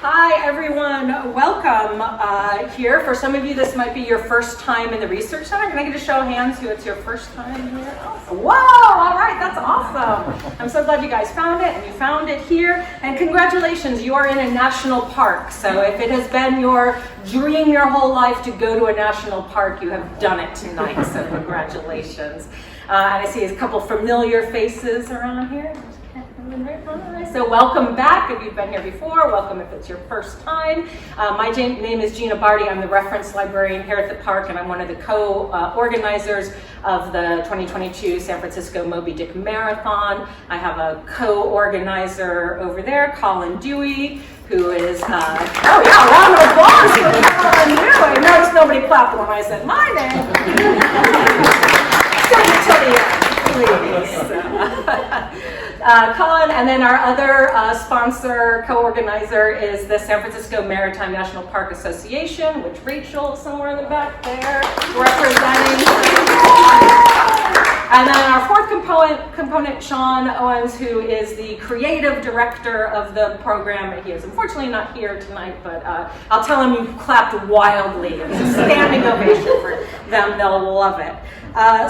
Hi everyone, welcome here. For some of you, this might be your first time in the Research Center. Can I get a show of hands who it's your first time here? Awesome. Whoa, all right, that's awesome. I'm so glad you guys found it, and you found it here. And congratulations, you are in a national park. So if it has been your dream your whole life to go to a national park, you have done it tonight, so congratulations. And I see a couple familiar faces around here. So welcome back if you've been here before, welcome if it's your first time. My name is Gina Barty, I'm the reference librarian here at the park, and I'm one of the co-organizers of the 2022 San Francisco Moby Dick Marathon. I have a co-organizer over there, Colin Dewey, who is, oh yeah, round of applause for Colin Dewey. Notice nobody clapped when I said my name. Send it to the end, please. Colin, and then our other sponsor, co-organizer is the San Francisco Maritime National Park Association, which Rachel is somewhere in the back there representing. And then our fourth component, Sean Owens, who is the creative director of the program. He is unfortunately not here tonight, but I'll tell him you clapped wildly. It's a standing ovation for them. They'll love it.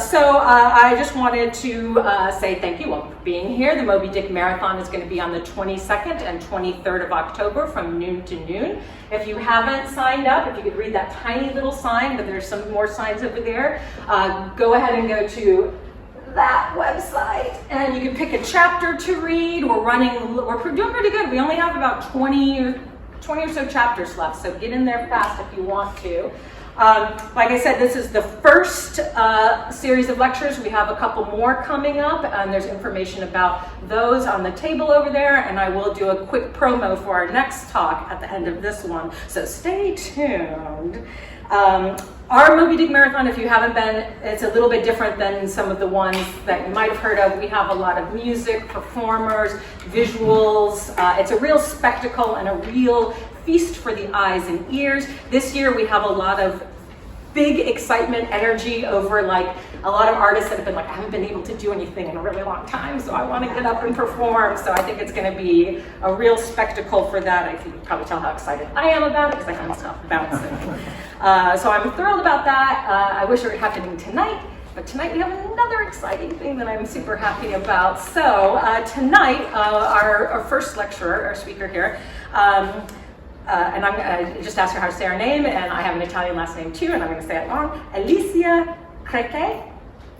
So I just wanted to say thank you all for being here. The Moby Dick Marathon is going to be on the 22nd and 23rd of October from noon to noon. If you haven't signed up, if you could read that tiny little sign, but there's some more signs over there, go ahead and go to that website and you can pick a chapter to read. We're doing pretty good. We only have about 20 or so chapters left, so get in there fast if you want to. Like I said, this is the first series of lectures. We have a couple more coming up, and there's information about those on the table over there, and I will do a quick promo for our next talk at the end of this one, so stay tuned. Our Moby Dick Marathon, if you haven't been, it's a little bit different than some of the ones that you might have heard of. We have a lot of music, performers, visuals. It's a real spectacle and a real feast for the eyes and ears. This year we have a lot of big excitement, energy over like a lot of artists that have been like, I haven't been able to do anything in a really long time, so I want to get up and perform. So I think it's going to be a real spectacle for that. I can probably tell how excited I am about it because I can't stop bouncing. So I'm thrilled about that. I wish it were happening tonight. But tonight we have another exciting thing that I'm super happy about. So tonight, our first lecturer, our speaker here, and I'm going to just ask her how to say her name, and I have an Italian last name too, and I'm going to say it long. Alessia Cecchet.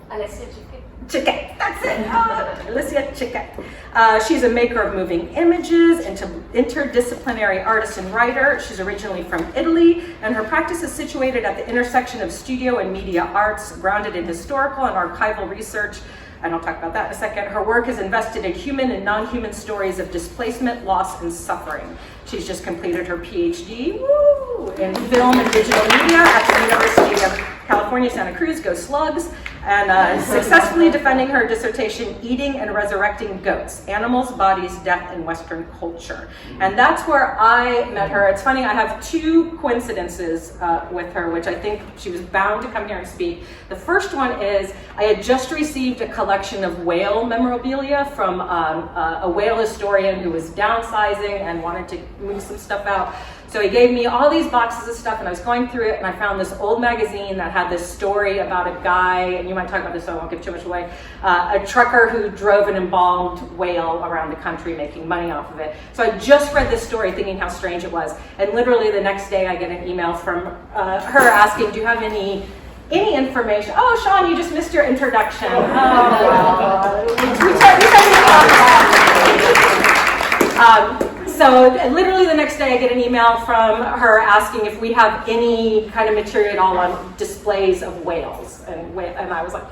Alessia Cecchet. Cecchet, that's it. Alessia Cecchet. She's a maker of moving images, interdisciplinary artist and writer. She's originally from Italy, and her practice is situated at the intersection of studio and media arts, grounded in historical and archival research. And I'll talk about that in a second. Her work is invested in human and non-human stories of displacement, loss, and suffering. She's just completed her PhD in film and digital media at the University of California, Santa Cruz, go Slugs, and successfully defending her dissertation, Eating and Resurrecting Goats, Animals, Bodies, Death, and Western Culture. And that's where I met her. It's funny, I have two coincidences with her, which I think she was bound to come here and speak. The first one is, I had just received a collection of whale memorabilia from a whale historian who was downsizing and wanted to move some stuff out. So he gave me all these boxes of stuff, and I was going through it, and I found this old magazine that had this story about a guy, and you might talk about this, so I won't give too much away, a trucker who drove an embalmed whale around the country making money off of it. So I just read this story thinking how strange it was, and literally the next day I get an email from her asking, do you have any information? Oh, Sean, you just missed your introduction. Oh, well. We said So literally the next day I get an email from her asking if we have any kind of material at all on displays of whales. And I was like,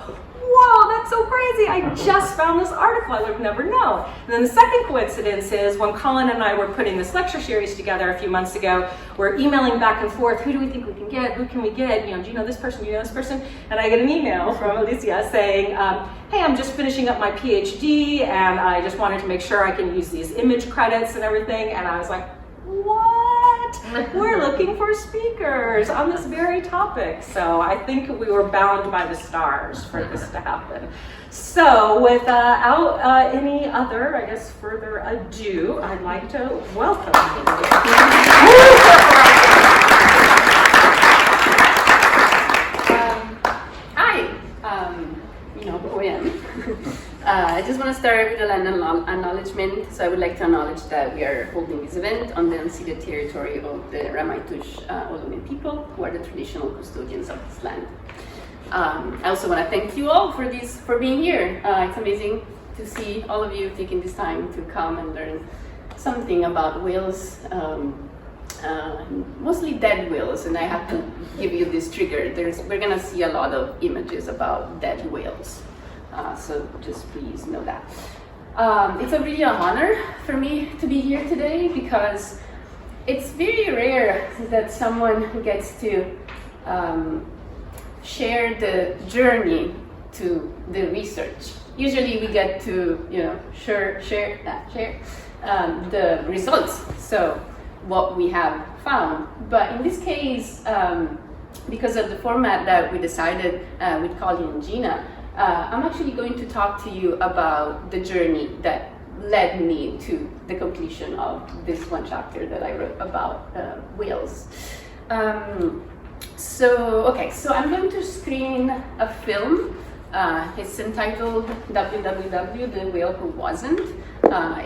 whoa, that's so crazy. I just found this article. I would have never known. And then the second coincidence is when Colin and I were putting this lecture series together a few months ago, we're emailing back and forth, who do we think we can get? Who can we get? You know, do you know this person? Do you know this person? And I get an email from Alessia saying, hey, I'm just finishing up my PhD and I just wanted to make sure I can use these image credits and everything. And I was like, what? what? We're looking for speakers on this very topic. So I think we were bound by the stars for this to happen. So without any other, I guess, further ado, I'd like to welcome you know who I am. I just want to start with an acknowledgement. So I would like to acknowledge that we are holding this event on the unceded territory of the Ramaytush Olomin people, who are the traditional custodians of this land. I also want to thank you all for being here. It's amazing to see all of you taking this time to come and learn something about whales. Mostly dead whales, and I have to give you this trigger. We're gonna see a lot of images about dead whales, so just please know that. It's really an honor for me to be here today because it's very rare that someone gets to share the journey to the research. Usually we get to share the results. So what we have found. But in this case, because of the format that we decided with Colin and Gina, I'm actually going to talk to you about the journey that led me to the completion of this one chapter that I wrote about whales. So I'm going to screen a film. It's entitled WWW, The Whale Who Wasn't.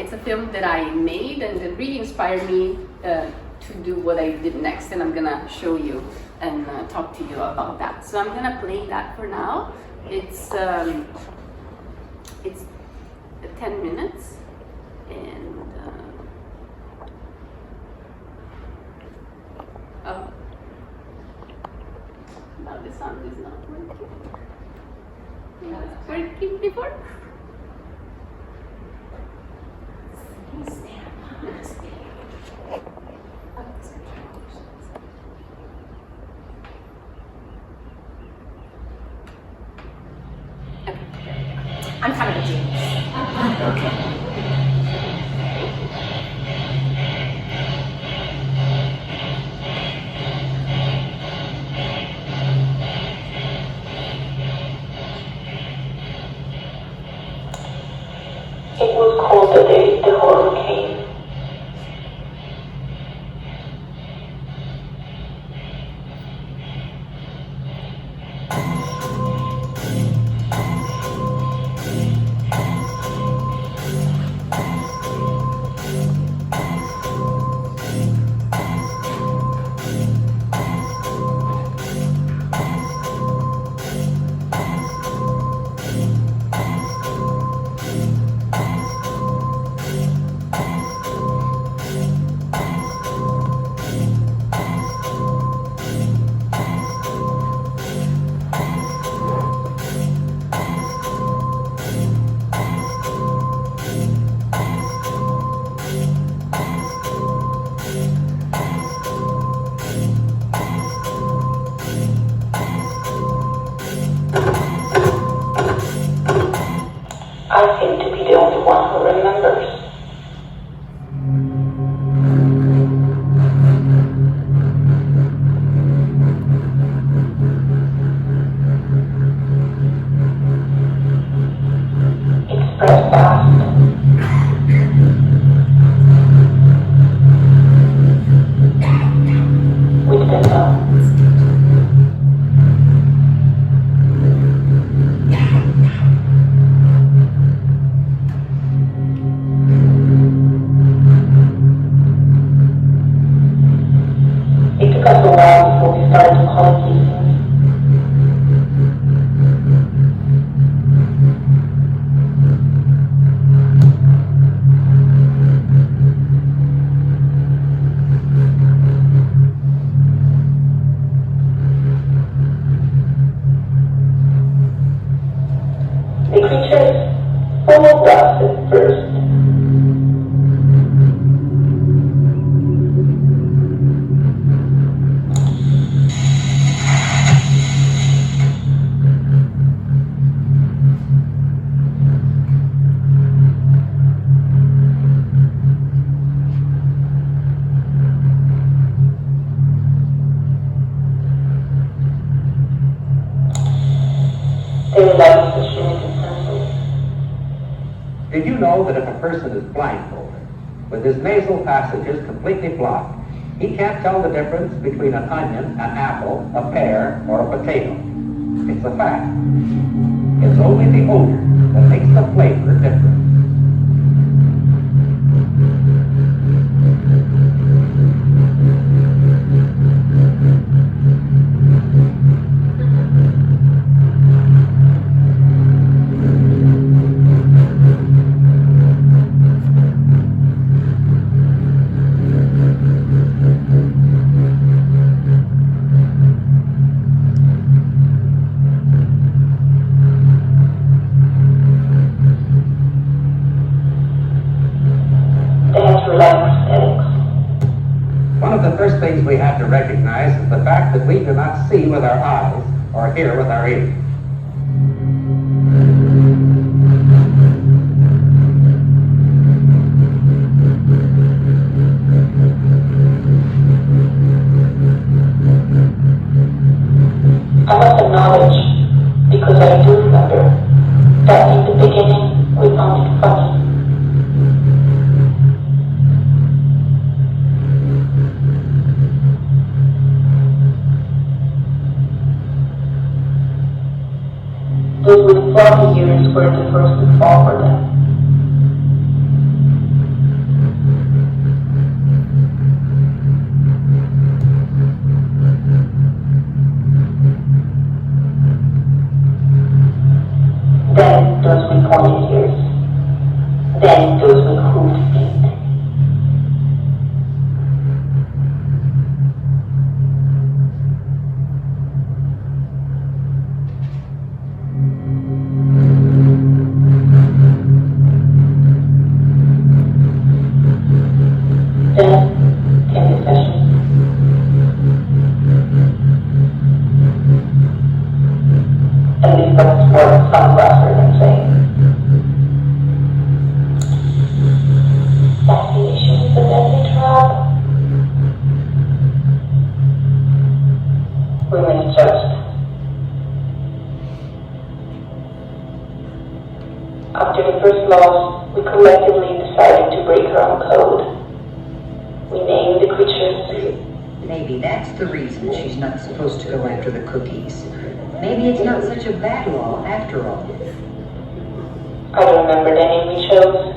It's a film that I made and it really inspired me to do what I did next, and I'm gonna show you and talk to you about that. So I'm gonna play that for now. It's 10 minutes, and oh, now the sound is not working. Yeah, it's working before. I'm kind of a genius. Okay. It was cold the day the horror came. I seem to be the only one who remembers. It's pressed fast. With the sun. It took us a while before we started to call it evening. The creatures followed us at first. relax the limited senses. Did you know that if a person is blindfolded, with his nasal passages completely blocked, he can't tell the difference between an onion, an apple, a pear, or a potato? It's a fact. It's only the odor that makes the flavor different. One of the first things we have to recognize is the fact that we do not see with our eyes or hear with our ears. I must acknowledge, because I do remember, that in the beginning we found it funny. Those with floppy ears were the first to fall for them. Then those with pointed ears. Then those with hoofed feet. Then came the session. And these folks were sunglasses and saying, fascination is a deadly trap. We misjudged. After the first loss, we collectively decided to break our own code. We named the creatures. Maybe that's the reason she's not supposed to go after the cookies. Maybe it's not such a bad law after all. I don't remember the name we chose.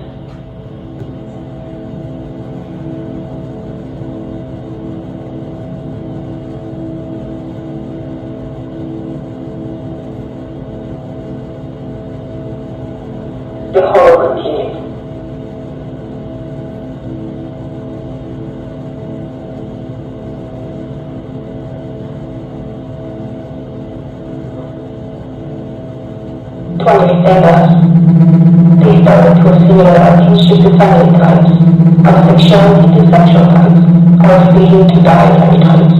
The horror continued. To understand us, they started to assimilate our kinship to family types, our sexuality to sexual types, our feeling to dietary types.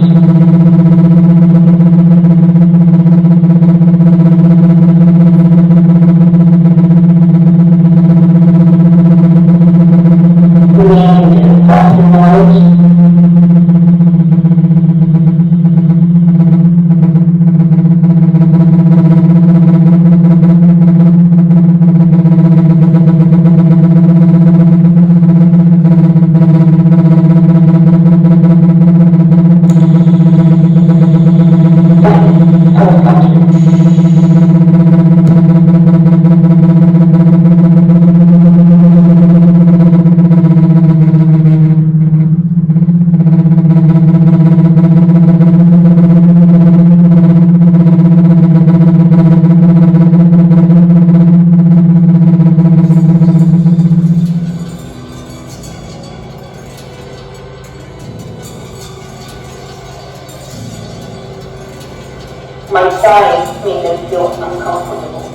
We named vast knowledge. My size made them feel uncomfortable.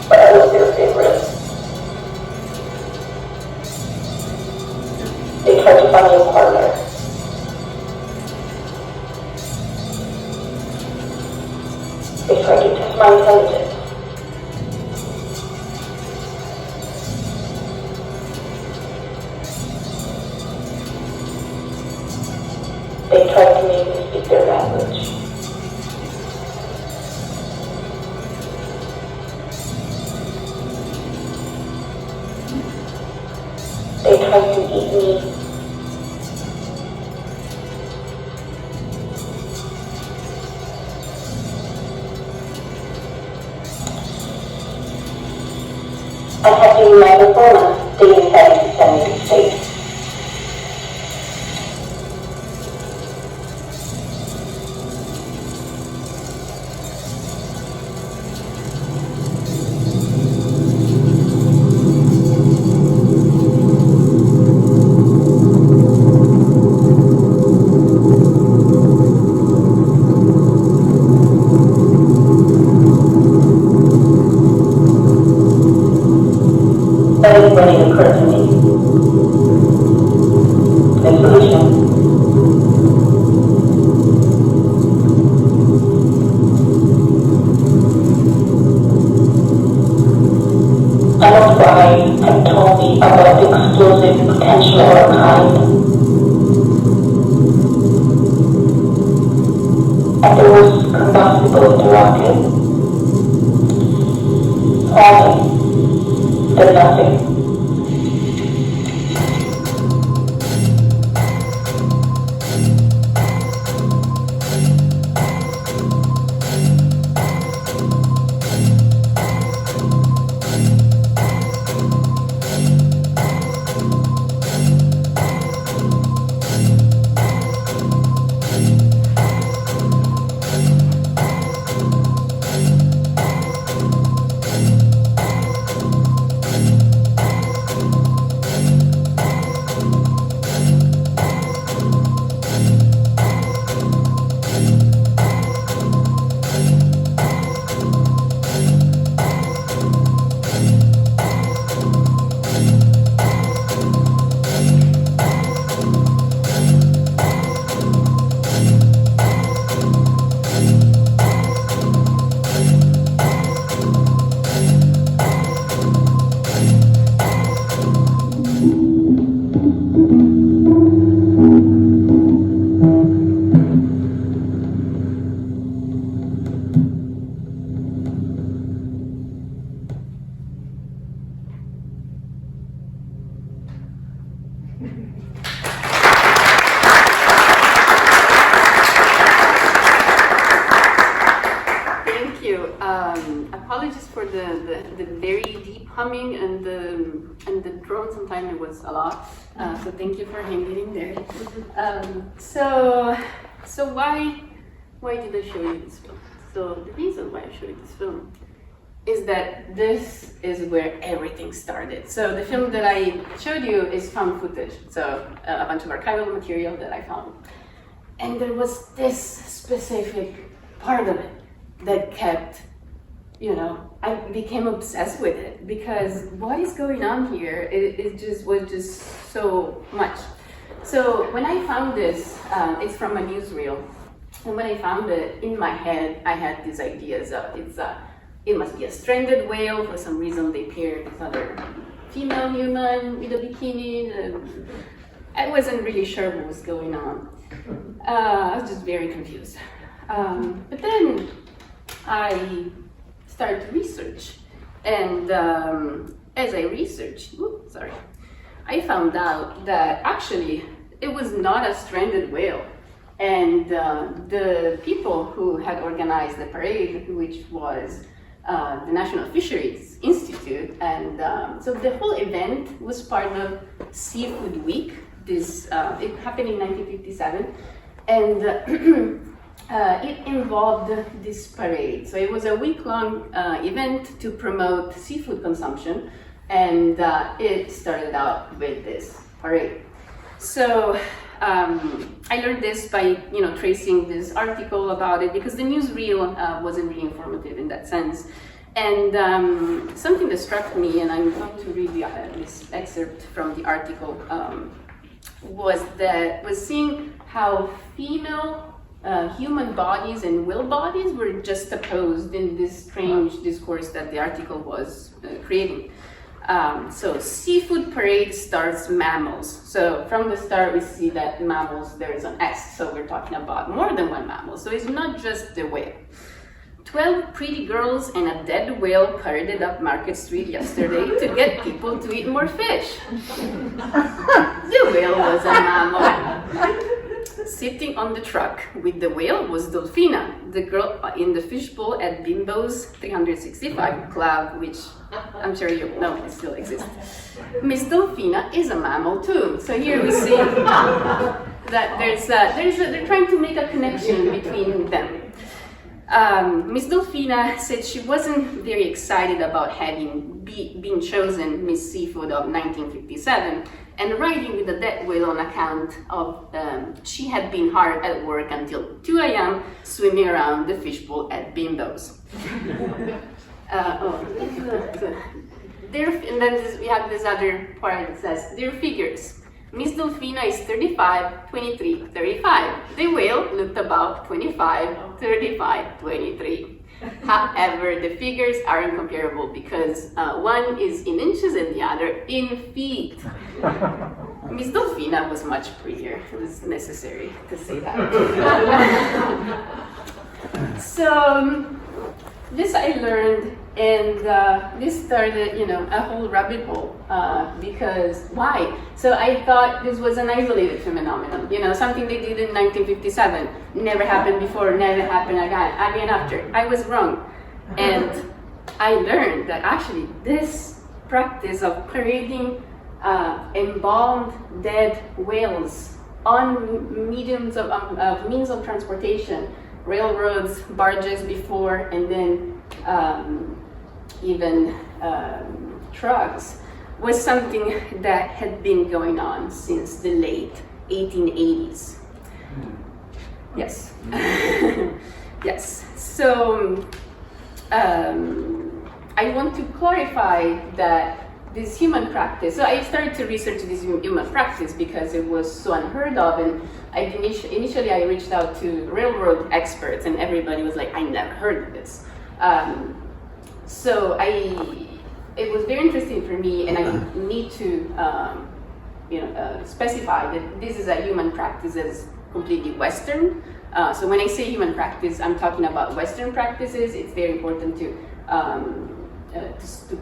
But I was their favorite. They tried to find me a partner. They tried to test my intelligence. They tried to make me speak their language. come to eat me. Attacking my performance, they decided to send me to space. When it occurred to me, the solution. An guide had told me about the explosive potential of our kind, and there was combustible in the rocket, only the nothing. Apologies for the very deep humming and the drone. Sometimes it was a lot. So thank you for hanging in there. So why did I show you this film? So the reason why I showed you this film is that this is where everything started. So the film that I showed you is found footage. So a bunch of archival material that I found. And there was this specific part of it that kept, I became obsessed with it because what is going on here, it just was just so much. So when I found this, it's from a newsreel. And when I found it, in my head, I had these ideas of it must be a stranded whale. For some reason, they paired this other female human with a bikini. And I wasn't really sure what was going on. I was just very confused. But then I started to research. And as I researched, I found out that actually it was not a stranded whale. And the people who had organized the parade, which was the National Fisheries Institute, and so the whole event was part of Seafood Week. It happened in 1957, and it involved this parade. So it was a week-long event to promote seafood consumption, and it started out with this parade. So I learned this by tracing this article about it because the newsreel wasn't really informative in that sense. And something that struck me, and I'm going to read this excerpt from the article, was seeing how female human bodies and whale bodies were juxtaposed in this strange discourse that the article was creating. So seafood parade starts mammals. So from the start we see that mammals, there is an S, so we're talking about more than one mammal. So it's not just the whale. 12 pretty girls and a dead whale paraded up Market Street yesterday to get people to eat more fish. The whale was a mammal. Sitting on the truck with the whale was Dolphina, the girl in the fishbowl at Bimbo's 365 Club, which I'm sure you know it still exists. Miss Dolphina is a mammal too. So here we see that they're trying to make a connection between them. Miss Dolphina said she wasn't very excited about having been chosen Miss Seafood of 1957 and riding with the dead whale on account of she had been hard at work until 2 a.m. swimming around the fishbowl at Bimbo's. And then we have this other part that says, their figures. Miss Dolphina is 35, 23, 35. The whale looked about 25, 35, 23. However, the figures are incomparable because one is in inches and the other in feet. Miss Dolphina was much prettier. It was necessary to say that. So this I learned, and this started, a whole rabbit hole. Because why? So I thought this was an isolated phenomenon. Something they did in 1957, never happened before, never happened again after. I was wrong, and I learned that actually this practice of parading embalmed dead whales on means of transportation, railroads, barges before, and then even trucks, was something that had been going on since the late 1880s. Yes. Yes. So I want to clarify that this human practice, so I started to research this human practice because it was so unheard of, and initially I reached out to railroad experts and everybody was like, I never heard of this. So it was very interesting for me, and I need to specify that this is a human practice that's completely Western. So when I say human practice, I'm talking about Western practices. It's very important to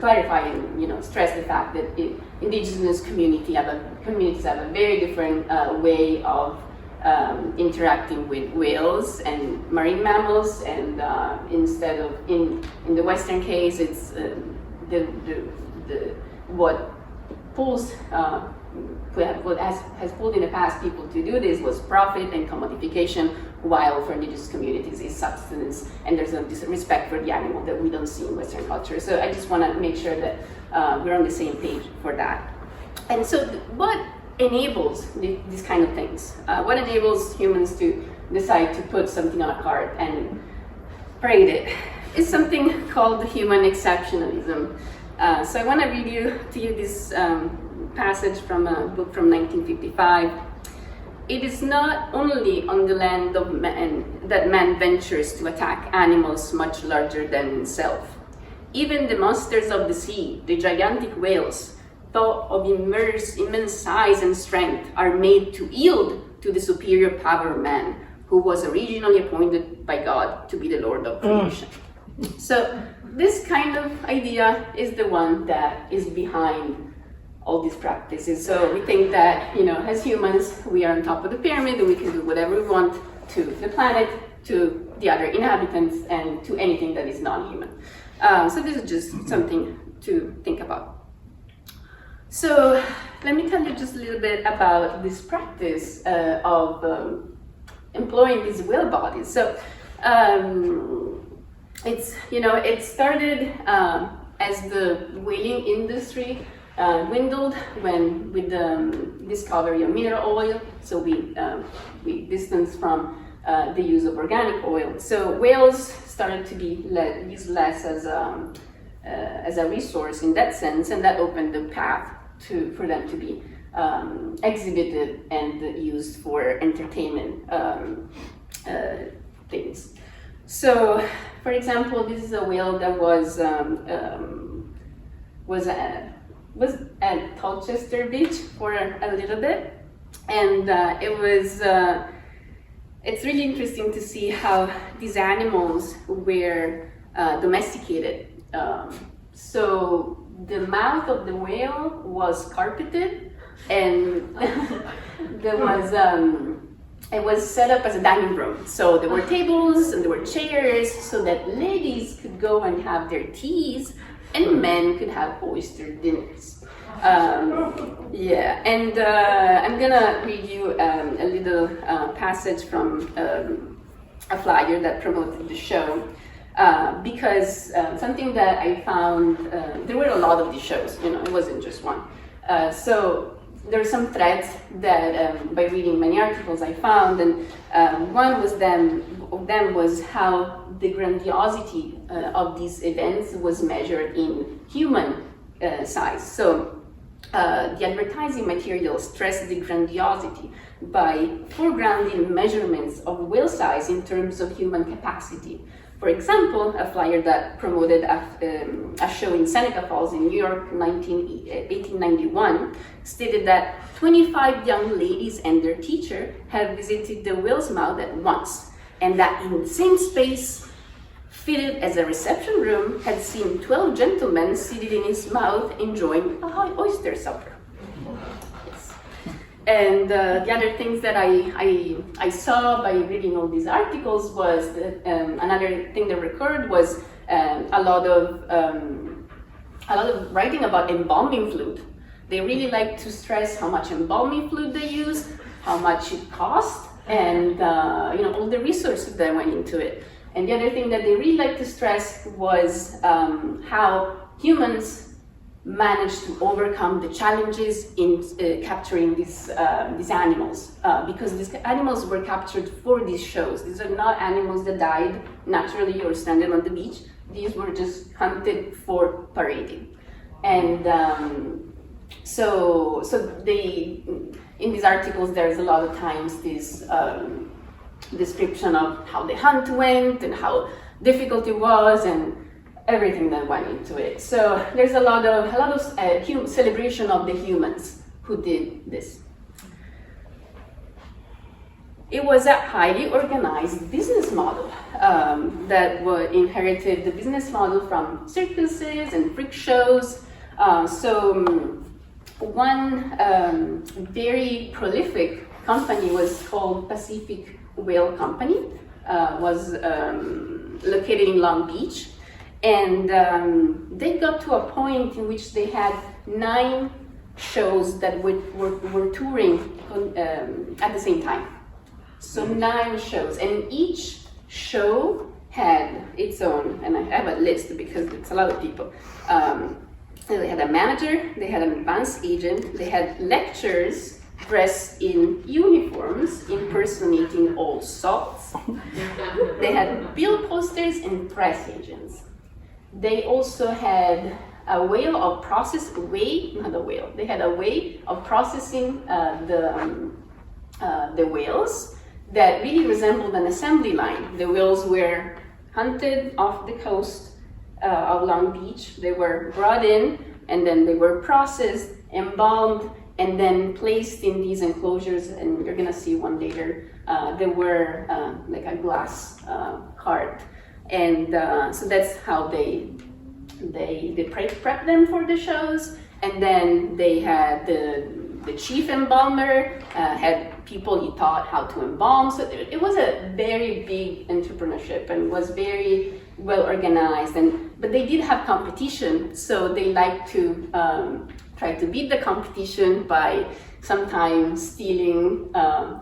clarify and stress the fact that indigenous communities have a very different way of interacting with whales and marine mammals, and instead of in the Western case, it's what has pulled in the past people to do this was profit and commodification, while for indigenous communities is substance, and there's a respect for the animal that we don't see in Western culture. So I just want to make sure that we're on the same page for that. And so what enables these kind of things? What enables humans to decide to put something on a cart and parade it? Is something called human exceptionalism. So I want to read to you this passage from a book from 1955. It is not only on the land of man that man ventures to attack animals much larger than himself. Even the monsters of the sea, the gigantic whales, though of immense size and strength, are made to yield to the superior power of man, who was originally appointed by God to be the Lord of creation. So this kind of idea is the one that is behind all these practices. So we think that, as humans, we are on top of the pyramid and we can do whatever we want to the planet, to the other inhabitants, and to anything that is non-human. So this is just something to think about. So let me tell you just a little bit about this practice of employing these whale bodies. So it started as the whaling industry dwindled with the discovery of mineral oil. So we distanced from the use of organic oil. So whales started to be used less as a resource in that sense, and that opened the path for them to be exhibited and used for entertainment things. So, for example, this is a whale that was at Colchester Beach for a little bit, and it was it's really interesting to see how these animals were domesticated. So the mouth of the whale was carpeted, and there was it was set up as a dining room. So there were tables and there were chairs so that ladies could go and have their teas and men could have oyster dinners. Yeah, and I'm gonna read you a little passage from a flyer that promoted the show, because something that I found, there were a lot of these shows, you know, it wasn't just one. So there are some threads that by reading many articles I found, and one was them was how the grandiosity of these events was measured in human size. So the advertising material stressed the grandiosity by foregrounding measurements of whale size in terms of human capacity. For example, a flyer that promoted a show in Seneca Falls in New York, 1891, stated that 25 young ladies and their teacher had visited the whale's mouth at once, and that in the same space, fitted as a reception room, had seen 12 gentlemen seated in his mouth enjoying a oyster supper. Yes. And the other things that I saw by reading all these articles was that another thing that recurred was a lot of writing about embalming fluid. They really like to stress how much embalming fluid they use, how much it cost, and all the resources that went into it. And the other thing that they really like to stress was how humans managed to overcome the challenges in capturing these animals, because these animals were captured for these shows. These are not animals that died naturally or stranded on the beach. These were just hunted for parading. And so they, in these articles, there's a lot of times this description of how the hunt went and how difficult it was and everything that went into it. So there's a lot of celebration of the humans who did this. It was a highly organized business model that inherited the business model from circuses and freak shows. One very prolific company was called Pacific Whale Company, was located in Long Beach, and they got to a point in which they had 9 shows that were touring at the same time. So 9 shows, and each show had its own, and I have a list because it's a lot of people. They had a manager, they had an advanced agent, they had lecturers dressed in uniforms impersonating old salts. They had bill posters and press agents. They also had a way of processing the whales that really resembled an assembly line. The whales were hunted off the coast of Long Beach. They were brought in and then they were processed, embalmed, and then placed in these enclosures, and you're gonna see one later. They were like a glass cart, and so that's how they prep them for the shows. And then they had the chief embalmer, had people he taught how to embalm. So it was a very big entrepreneurship and was very well organized. But they did have competition, so they liked to try to beat the competition by sometimes stealing,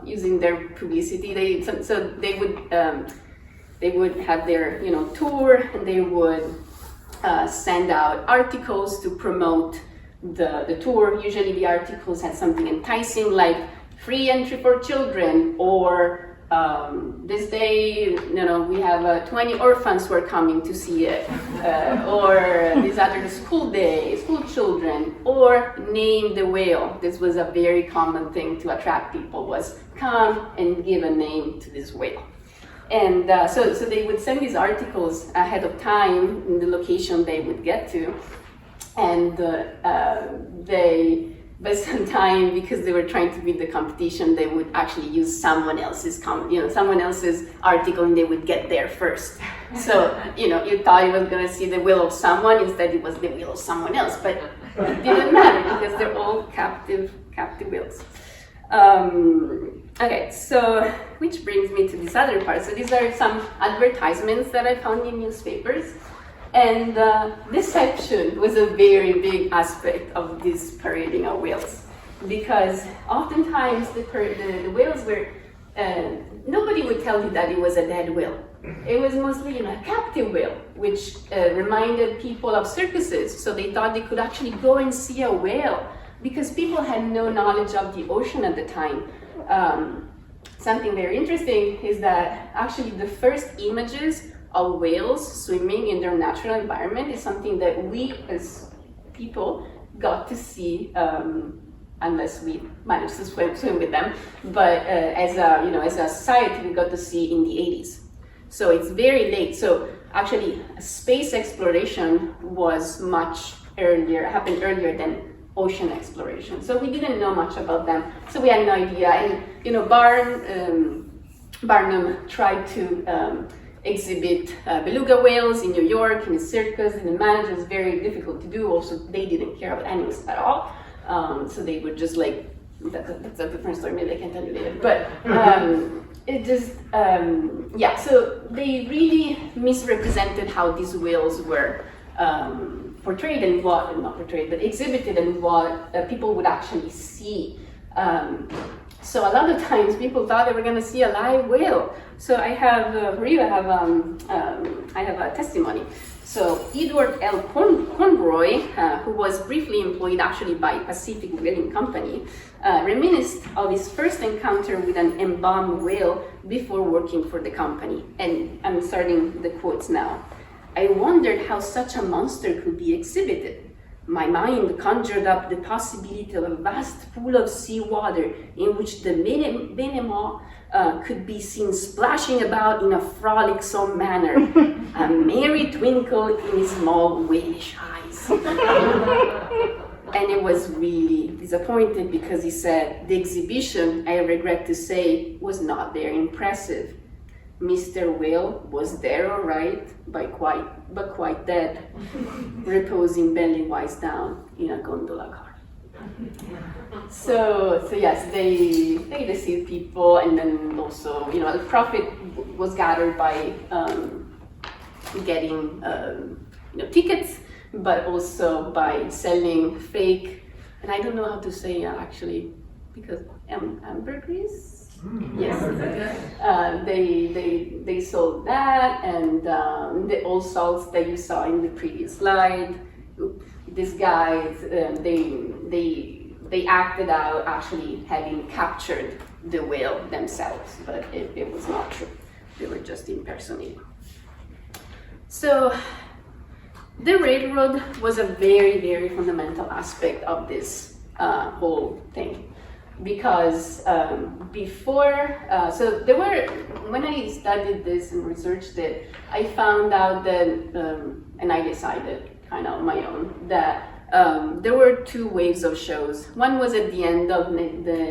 using their publicity. They would have their tour, and they would send out articles to promote the tour. Usually the articles had something enticing like free entry for children, or this day, we have 20 orphans who are coming to see it, or this other school children, or name the whale. This was a very common thing to attract people, was come and give a name to this whale. And so they would send these articles ahead of time in the location they would get to, and they but sometimes because they were trying to beat the competition, they would actually use someone else's article, and they would get there first. So you thought you was gonna see the wheel of someone, instead it was the wheel of someone else, but it didn't matter because they're all captive wheels. Okay, so which brings me to this other part. So these are some advertisements that I found in newspapers. And deception was a very big aspect of this parading of whales, because oftentimes the whales were, nobody would tell you that it was a dead whale. It was mostly a captive whale, which reminded people of circuses, so they thought they could actually go and see a whale, because people had no knowledge of the ocean at the time. Something very interesting is that actually the first images of whales swimming in their natural environment is something that we as people got to see, unless we managed to swim with them. But as a society, we got to see in the 80s. So it's very late. So actually, space exploration was much earlier, happened earlier than ocean exploration. So we didn't know much about them. So we had no idea. And Barnum tried to exhibit beluga whales in New York in a circus, and the manager was very difficult to do. Also, they didn't care about animals at all, so they would just that's a different story, maybe I can tell you later. But it just so they really misrepresented how these whales were portrayed, and not portrayed, but exhibited, and what people would actually see. So a lot of times people thought they were going to see a live whale. So I have for you, I have a testimony. So Edward L. Conroy, who was briefly employed actually by Pacific Whaling Company, reminisced of his first encounter with an embalmed whale before working for the company. And I'm starting the quotes now. "I wondered how such a monster could be exhibited. My mind conjured up the possibility of a vast pool of seawater in which the Behemoth could be seen splashing about in a frolicsome manner, a merry twinkle in his small whalish eyes." And it was really disappointed, because he said, "The exhibition, I regret to say, was not very impressive. Mr. Whale was there all right, but quite dead, reposing belly-wise down in a gondola car." So yes, they deceived people, and then also, the profit was gathered by getting tickets, but also by selling fake, and I don't know how to say actually, because ambergris. Yes, they sold that, and the old salts that you saw in the previous slide. These guys, they acted out actually having captured the whale themselves, but it was not true. They were just impersonating. So the railroad was a very, very fundamental aspect of this whole thing. Because so there were, when I studied this and researched it, I found out that, and I decided kind of on my own, that there were two waves of shows. One was at the end of the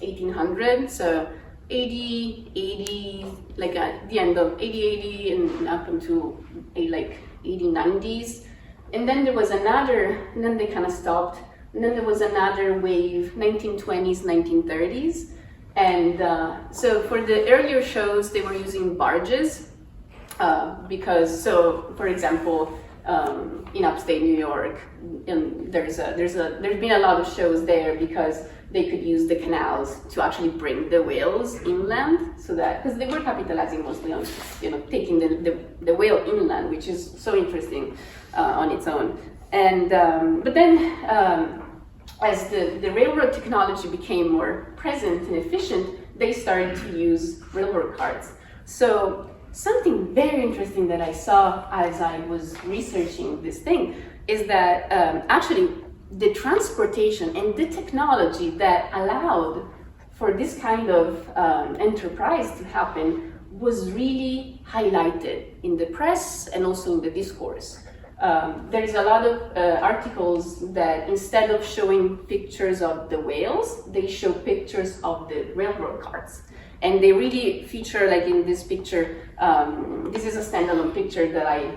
1800s, so 80, like at the end of 80 and up until 80-90s. And then there was another, and then they kind of stopped. And then there was another wave, 1920s, 1930s. And so for the earlier shows, they were using barges because, so for example, in upstate New York, there's been a lot of shows there because they could use the canals to actually bring the whales inland, so that, because they were capitalizing mostly on, taking the whale inland, which is so interesting on its own. And but then as the railroad technology became more present and efficient, they started to use railroad cars. So something very interesting that I saw as I was researching this thing is that actually the transportation and the technology that allowed for this kind of enterprise to happen was really highlighted in the press and also in the discourse. There's a lot of articles that instead of showing pictures of the whales, they show pictures of the railroad cars. And they really feature, like in this picture, this is a standalone picture that I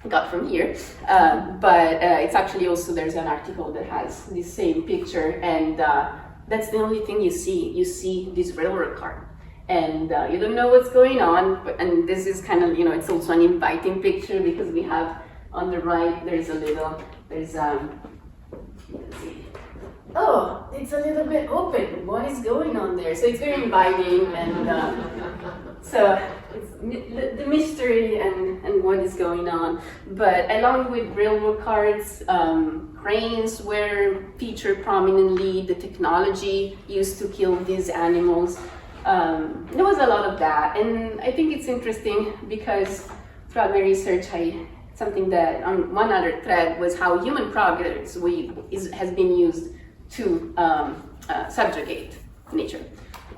got from here, but it's actually also, there's an article that has the same picture, and that's the only thing you see. You see this railroad car. And you don't know what's going on, and this is kind of, it's also an inviting picture because we have on the right, let's see. Oh, it's a little bit open. What is going on there? So it's very inviting, and so it's the mystery and what is going on. But along with railroad cars, cranes were featured prominently. The technology used to kill these animals. There was a lot of that, and I think it's interesting because throughout my research, something that on one other thread was how human progress has been used to subjugate nature.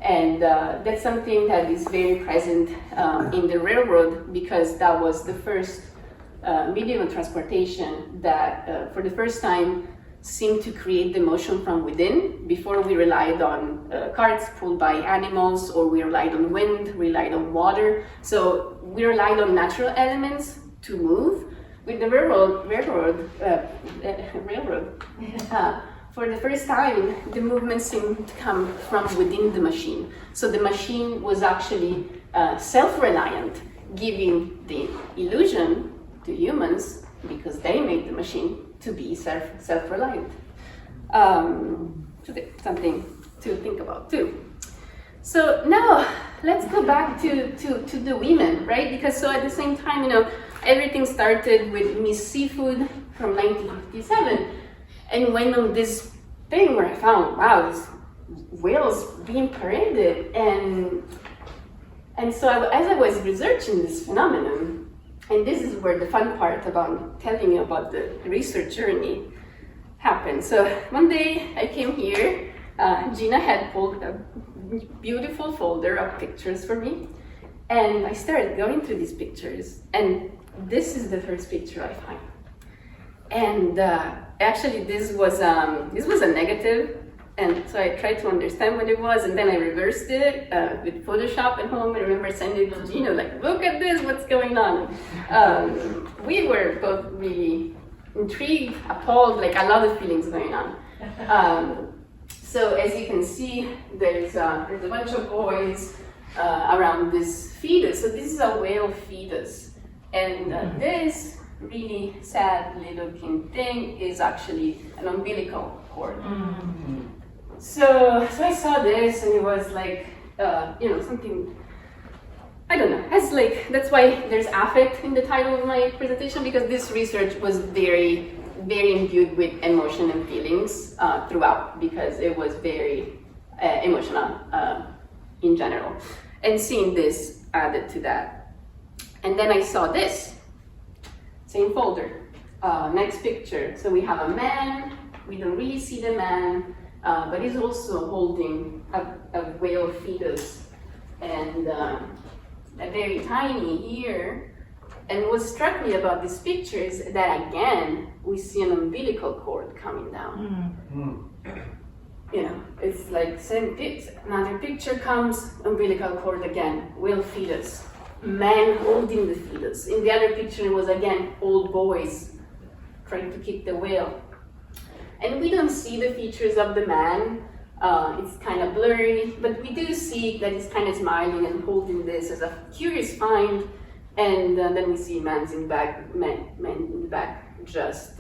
And that's something that is very present in the railroad, because that was the first medium of transportation that for the first time seemed to create the motion from within. Before, we relied on carts pulled by animals, or we relied on wind, relied on water. So we relied on natural elements to move. With the railroad, for the first time, the movement seemed to come from within the machine. So the machine was actually self-reliant, giving the illusion to humans, because they made the machine, to be self-reliant. Something to think about too. So now let's go back to the women, right? Because so at the same time, everything started with Miss Seafood from 1957, and went on this thing where I found, wow, these whales being paraded, and so as I was researching this phenomenon, and this is where the fun part about telling you about the research journey happened. So one day I came here, Gina had pulled a beautiful folder of pictures for me, and I started going through these pictures, and this is the first picture I find. And actually this was a negative, and so I tried to understand what it was, and then I reversed it with Photoshop at home. I remember sending it to Gina, like, look at this, what's going on? We were both really intrigued, appalled, like a lot of feelings going on. So as you can see, there's a bunch of boys around this fetus. So this is a whale fetus, and this really sad looking thing is actually an umbilical cord. Mm-hmm. So I saw this, and it was like, something, I don't know, that's why there's affect in the title of my presentation, because this research was very, very imbued with emotion and feelings throughout, because it was very emotional in general. And seeing this added to that. And then I saw this, same folder, next picture. So we have a man, we don't really see the man, but he's also holding a whale fetus, and a very tiny here. And what struck me about this picture is that, again, we see an umbilical cord coming down. Mm-hmm. It's like another picture comes, umbilical cord again, whale fetus, man holding the fetus. In the other picture, it was again old boys trying to kick the whale. And we don't see the features of the man. It's kind of blurry, but we do see that he's kind of smiling and holding this as a curious find. And then we see man in the back, just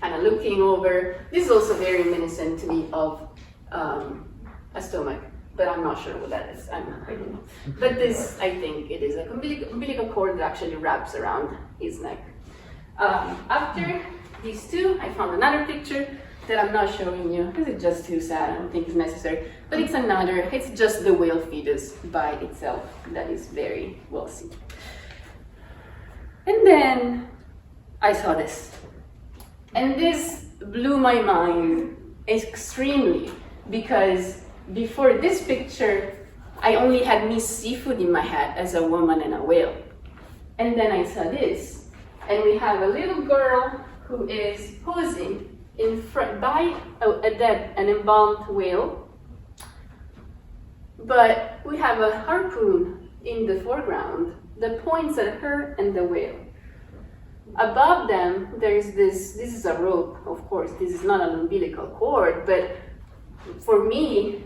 kind of looking over. This is also very reminiscent to me of a stomach, but I'm not sure what that is. I don't know. But this, I think it is a umbilical cord that actually wraps around his neck. After these two, I found another picture that I'm not showing you because it's just too sad. I don't think it's necessary. But it's just the whale fetus by itself that is very well seen. And then I saw this. And this blew my mind extremely, because before this picture, I only had Miss Seafood in my head as a woman and a whale. And then I saw this, and we have a little girl who is posing in front by an embalmed whale. But we have a harpoon in the foreground that points at her and the whale. Above them, there's this is a rope, of course, this is not an umbilical cord, but for me,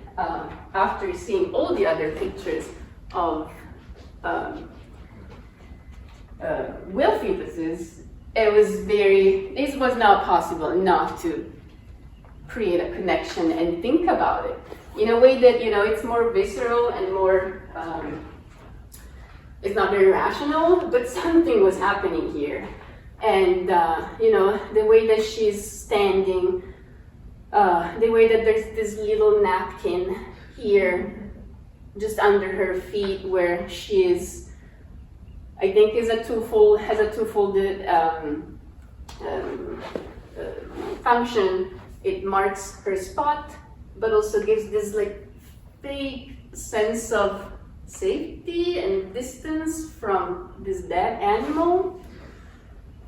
after seeing all the other pictures of whale fetuses, it was not possible not to create a connection and think about it in a way that, it's more visceral and more, it's not very rational, but something was happening here. And, the way that she's standing, the way that there's this little napkin here, just under her feet, where she is, I think, has a two-folded function. It marks her spot, but also gives this big sense of safety and distance from this dead animal.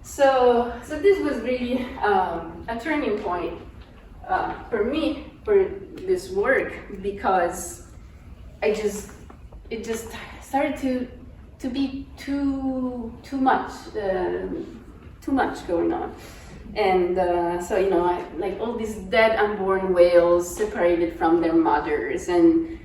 So this was really a turning point for me for this work, because it just started to be too much going on. And all these dead unborn whales separated from their mothers, and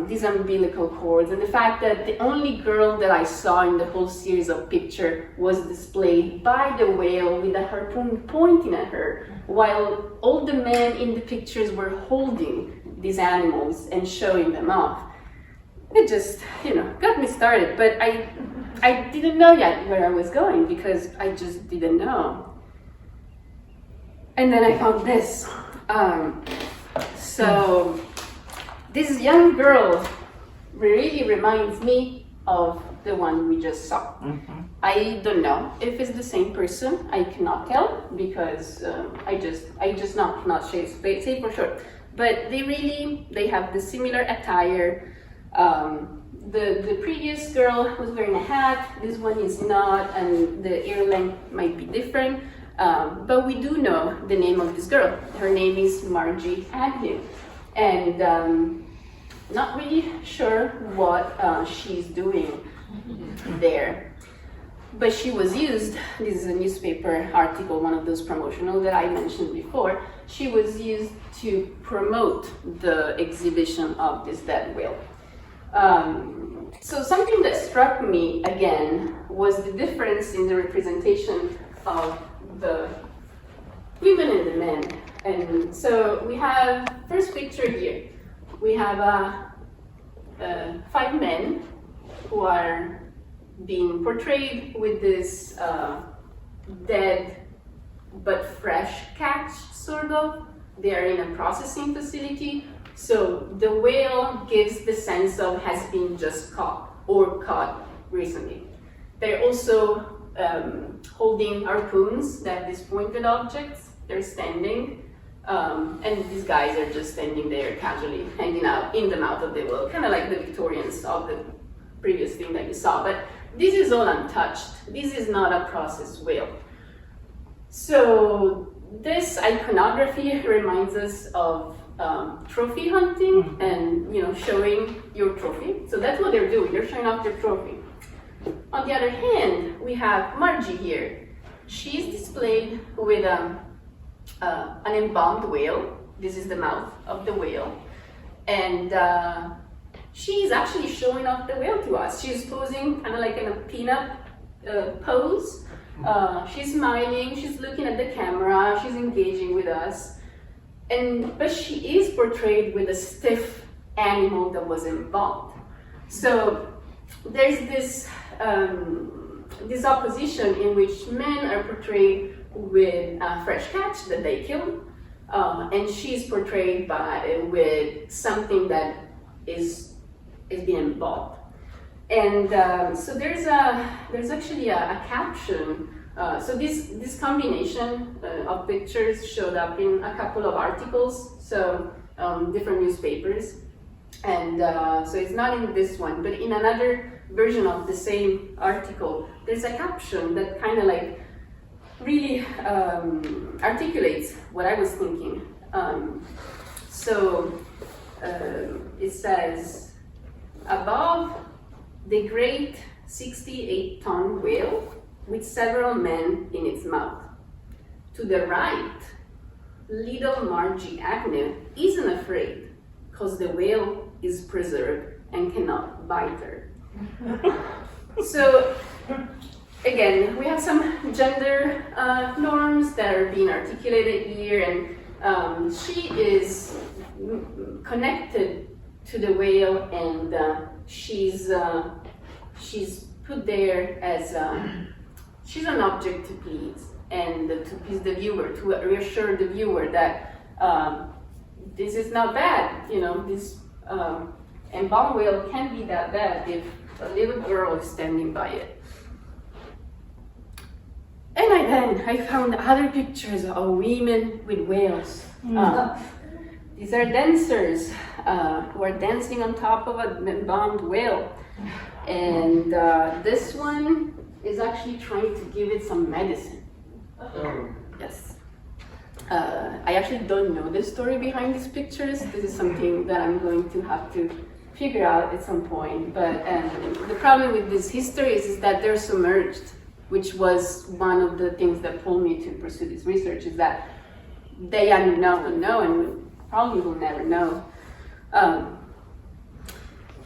these umbilical cords, and the fact that the only girl that I saw in the whole series of pictures was displayed by the whale with a harpoon pointing at her, while all the men in the pictures were holding these animals and showing them off. It just, got me started, but I didn't know yet where I was going, because I just didn't know. And then I found this. So this young girl really reminds me of the one we just saw. Mm-hmm. I don't know if it's the same person. I cannot tell, because I just not say for sure. But they have the similar attire. The previous girl was wearing a hat. This one is not, and the ear length might be different. But we do know the name of this girl. Her name is Margie Agnew, and not really sure what she's doing there. But she was used, this is a newspaper article, one of those promotional that I mentioned before, she was used to promote the exhibition of this dead whale. So something that struck me again was the difference in the representation of the women and the men. And so we have, first picture here, we have 5 men who are being portrayed with this dead but fresh catch, sort of. They are in a processing facility, so the whale gives the sense of has been just caught or caught recently. They're also holding harpoons, that these pointed objects. They're standing, and these guys are just standing there casually, hanging out in the mouth of the whale, kind of like the Victorians of the previous thing that you saw. But this is all untouched. This is not a processed whale. So this iconography reminds us of trophy hunting and showing your trophy. So that's what they're doing. They're showing off their trophy. On the other hand, we have Margie here. She's displayed with an embalmed whale. This is the mouth of the whale. And she's actually showing off the whale to us. She's posing kind of like in a pinup pose. She's smiling, she's looking at the camera, she's engaging with us. But she is portrayed with a stiff animal that was embalmed. So there's this opposition in which men are portrayed with a fresh catch that they killed, and she's portrayed with something that is being embalmed. And so there's actually a caption. So this combination of pictures showed up in a couple of articles, so different newspapers. And so it's not in this one, but in another version of the same article, there's a caption that kind of like really articulates what I was thinking. It says, above the great 68-ton whale with several men in its mouth. To the right, little Margie Agnew isn't afraid because the whale is preserved and cannot bite her. So, again, we have some gender norms that are being articulated here, and she is connected to the whale, and she's put there as she's an object to please, and to please the viewer, to reassure the viewer that this is not bad. You know, this embalmed whale can't be that bad if a little girl is standing by it. And I found other pictures of women with whales. These are dancers who are dancing on top of an embalmed whale. And this one is actually trying to give it some medicine. Yes. I actually don't know the story behind these pictures. This is something that I'm going to have to figure out at some point. But the problem with this history is that they're submerged, which was one of the things that pulled me to pursue this research, is that they unknown know and probably will never know.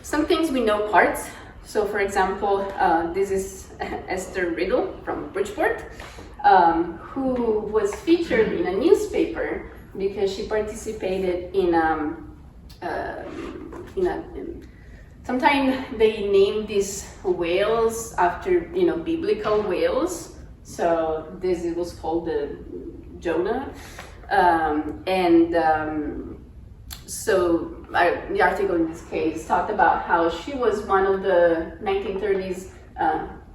Some things we know parts. So for example, this is Esther Riddle from Bridgeport, who was featured in a newspaper because she participated in sometime they named these whales after, you know, biblical whales. So this was called the Jonah. So the article in this case talked about how she was one of the 1930s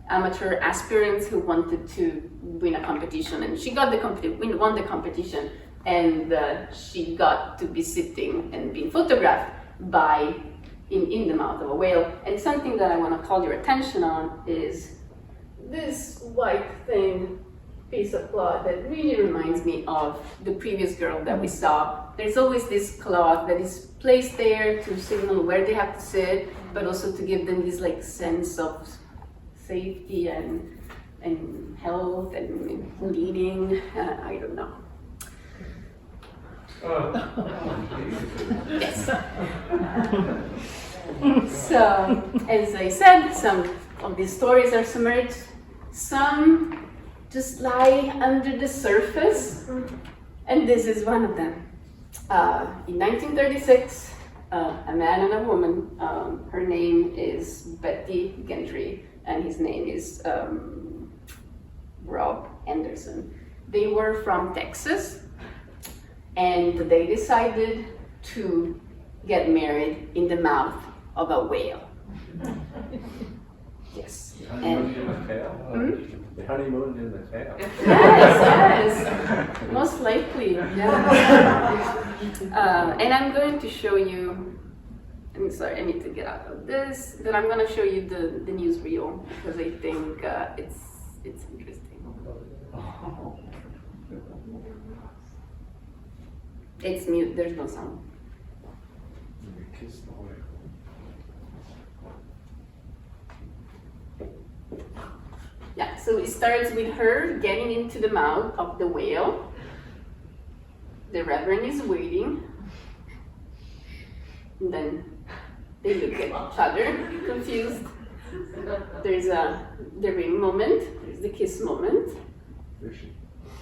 amateur aspirants who wanted to win a competition, and she got won the competition, and she got to be sitting and being photographed in the mouth of a whale. And something that I want to call your attention on is this white thin piece of cloth that really reminds me of the previous girl that we saw. There's always this cloth that is placed there to signal where they have to sit, but also to give them this like sense of safety and health and leading. I don't know. Yes. So, as I said, some of these stories are submerged. Some just lie under the surface, and this is one of them. In 1936, a man and a woman, her name is Betty Gentry, and his name is Rob Anderson. They were from Texas, and they decided to get married in the mouth of a whale. Yes. The honeymoon in the tail? The honeymoon in the tail? Yes, most likely, yeah. And I'm going to show you, I'm sorry, I need to get out of this, but I'm going to show you the newsreel because I think it's interesting. It's mute, there's no sound. Yeah, so it starts with her getting into the mouth of the whale. The Reverend is waiting. And then they look at each other, confused. There's the ring moment, there's the kiss moment.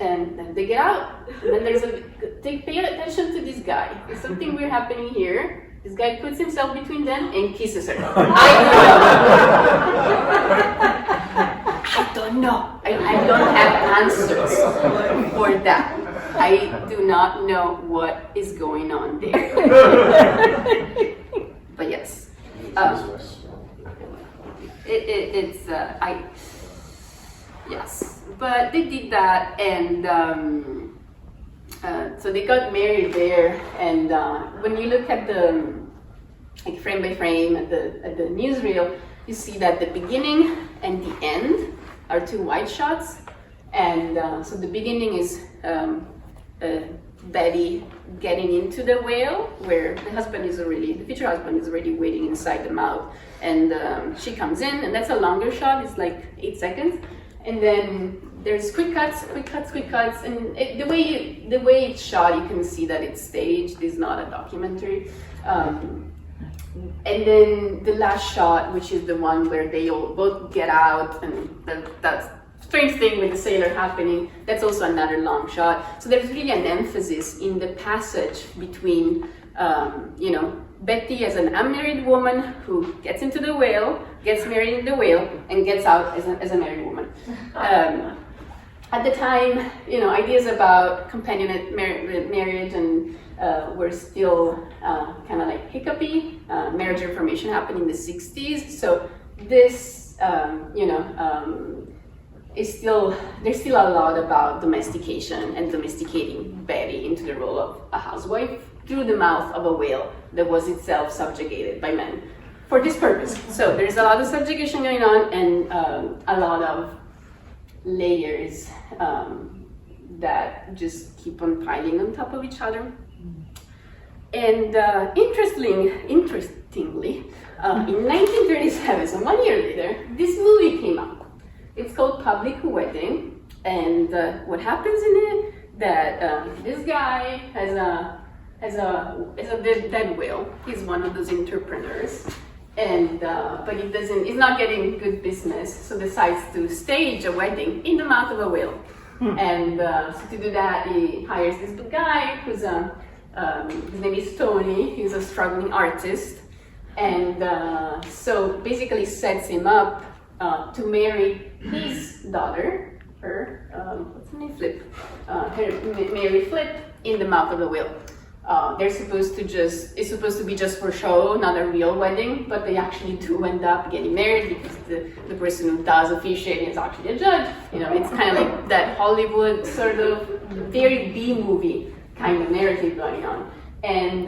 And then they get out. And then there's pay attention to this guy. There's something weird happening here. This guy puts himself between them and kisses her. I don't know. I don't have answers for that. I do not know what is going on there. But yes, yes. But they did that, and so they got married there. And when you look at the frame by frame at the newsreel, you see that the beginning and the end are two wide shots. And so the beginning is Betty getting into the whale, where the future husband is already waiting inside the mouth, and she comes in, and that's a longer shot. It's like 8 seconds, and then there's quick cuts, and the way it's shot, you can see that it's staged. It's not a documentary. And then the last shot, which is the one where they all both get out, and that's strange thing with the sailor happening, that's also another long shot. So there's really an emphasis in the passage between, Betty as an unmarried woman who gets into the whale, gets married in the whale, and gets out as a married woman. At the time, ideas about companionate marriage and were still kind of like hiccupy. Marriage reformation happened in the 60s, so this, there's still a lot about domestication and domesticating Betty into the role of a housewife through the mouth of a whale that was itself subjugated by men for this purpose. So there's a lot of subjugation going on, and a lot of layers that just keep on piling on top of each other. And interestingly, in 1937, so 1 year later, this movie came out. It's called Public Wedding, and what happens in it, that this guy has a dead whale. He's one of those entrepreneurs, and but he's not getting good business, so decides to stage a wedding in the mouth of a whale. And so to do that, he hires this guy who's his name is Tony. He's a struggling artist, and so basically sets him up to marry his daughter, what's her name, Flip, Mary Flip, in the mouth of the whale. It's supposed to be just for show, not a real wedding, but they actually do end up getting married because the person who does officiating is actually a judge. It's kind of like that Hollywood sort of very B-movie kind of narrative going on. And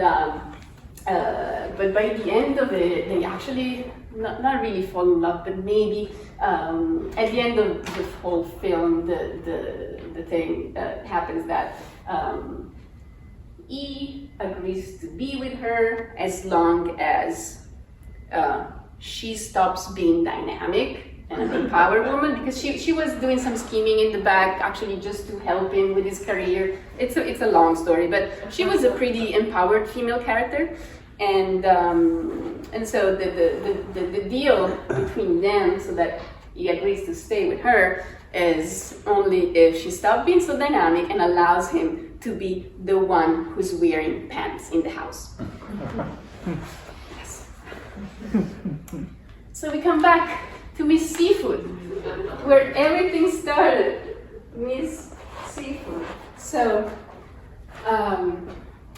but by the end of it, they actually not really fall in love, but maybe at the end of the whole film, the thing happens that he agrees to be with her as long as she stops being dynamic and an empowered woman, because she was doing some scheming in the back, actually just to help him with his career. It's a long story, but she was a pretty empowered female character, and so the deal between them, so that he agrees to stay with her, is only if she stops being so dynamic and allows him to be the one who's wearing pants in the house. Yes. So we come back to Miss Seafood, where everything started. Miss Seafood. So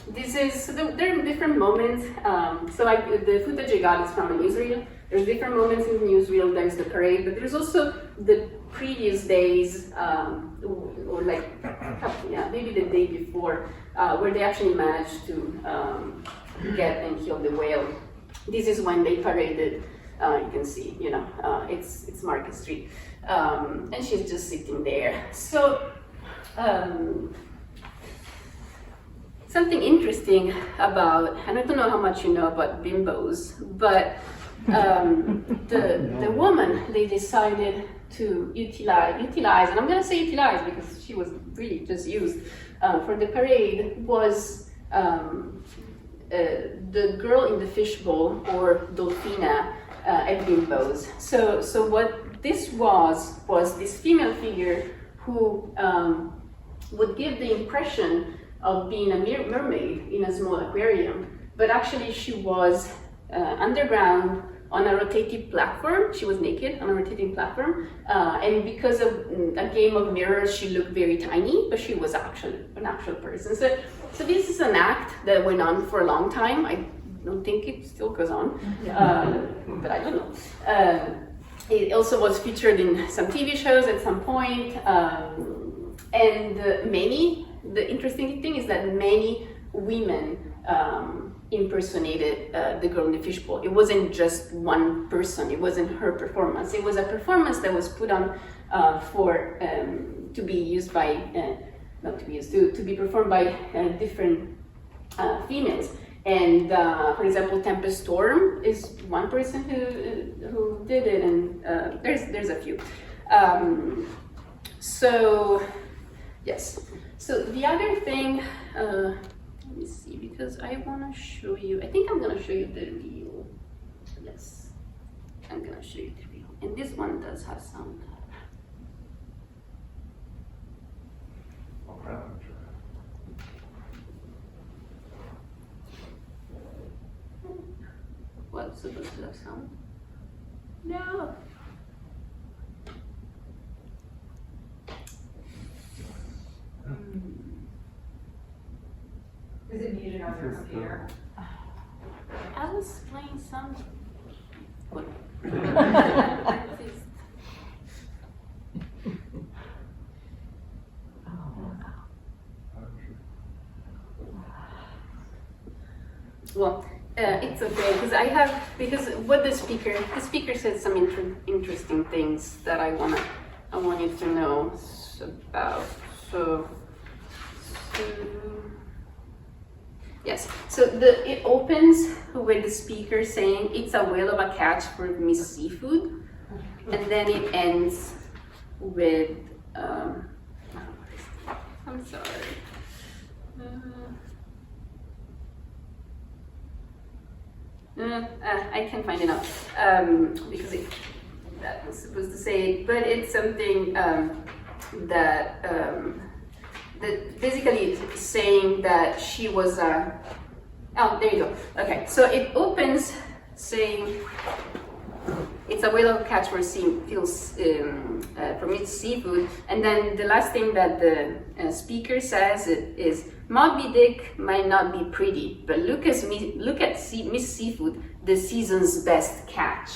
there are different moments. The footage I got is from a newsreel. There's different moments in the newsreel. There's the parade, but there's also the previous days, or like maybe the day before, where they actually managed to get and kill the whale. This is when they paraded. You can see, it's Market Street, and she's just sitting there. So something interesting about, and I don't know how much you know about bimbos, but the woman they decided to utilize, and I'm going to say utilize because she was really just used for the parade, was the girl in the fishbowl, or Dolphina, at bimbos. So what this was this female figure who would give the impression of being a mermaid in a small aquarium, but actually she was underground on a rotating platform. She was naked on a rotating platform, and because of a game of mirrors, she looked very tiny, but she was actually an actual person. So this is an act that went on for a long time. I don't think it still goes on, but I don't know. It also was featured in some TV shows at some point, and the interesting thing is that many women impersonated the girl in the fishbowl. It wasn't just one person. It wasn't her performance. It was a performance that was put on for to be used by not to be used to be performed by different females. And for example, Tempest Storm is one person who did it, and there's a few. So yes. So the other thing, let me see, because I want to show you. I think I'm gonna show you the reel. Yes, I'm gonna show you the reel, and this one does have sound. Well, it's supposed to have sound. No. Is it muted on your computer? I was playing some. What? Well, it's okay because what the speaker said some interesting things that I want you to know about. So yes, so it opens with the speaker saying it's a whale of a catch for Miss Seafood, and then it ends with I'm sorry. I can't find it now because that was supposed to say it, but it's something that basically it's saying that she was oh, there you go. Okay, so it opens saying it's a whale of a catch for Miss Seafood, and then the last thing that the speaker says is Moby Dick might not be pretty, but look at Miss Seafood, the season's best catch.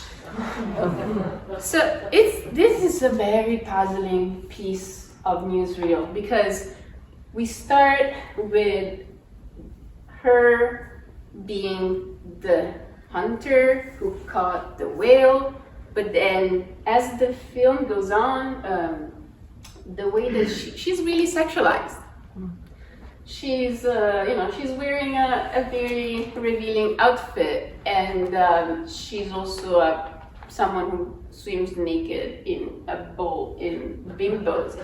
So this is a very puzzling piece of newsreel because we start with her being the hunter who caught the whale, but then as the film goes on, the way that she's really sexualized. She's she's wearing a very revealing outfit, and she's also someone who swims naked in a boat in bimbos,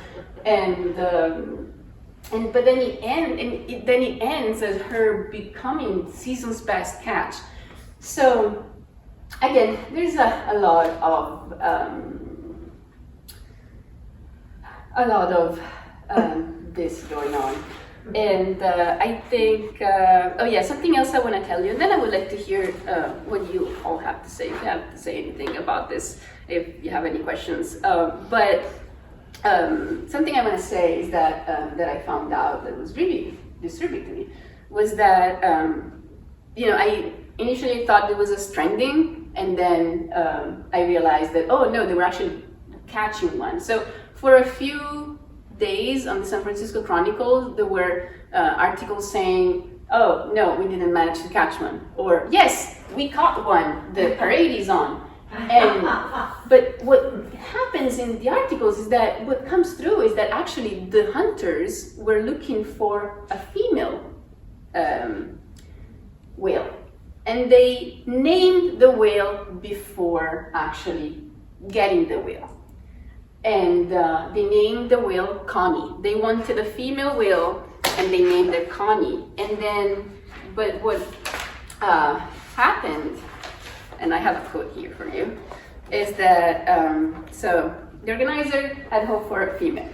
but then it ends as her becoming season's best catch. So again, there's a lot of this going on. And I think, oh yeah, something else I want to tell you, and then I would like to hear what you all have to say, if you have to say anything about this, if you have any questions. But something I want to say is that I found out that was really disturbing to me was that, I initially thought it was a stranding, and then I realized that, oh no, they were actually catching one. So for a few days on the San Francisco Chronicle, there were articles saying, oh no, we didn't manage to catch one, or yes, we caught one, the parade is on. And but what happens in the articles is that what comes through is that actually the hunters were looking for a female whale, and they named the whale before actually getting the whale. And they named the whale Connie. They wanted a female whale, and they named her Connie. And then, but what happened, and I have a quote here for you, is that, so the organizer had hoped for a female,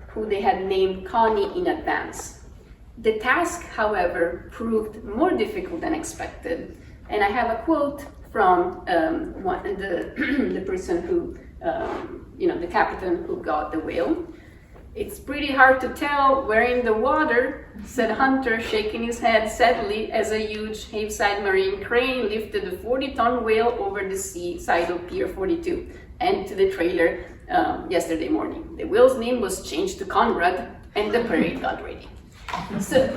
who they had named Connie in advance. The task, however, proved more difficult than expected. And I have a quote from the person who, the captain who got the whale. It's pretty hard to tell, we're in the water, said Hunter, shaking his head sadly as a huge Haveside marine crane lifted the 40-ton whale over the seaside of Pier 42 and to the trailer yesterday morning. The whale's name was changed to Conrad, and the parade got ready. So,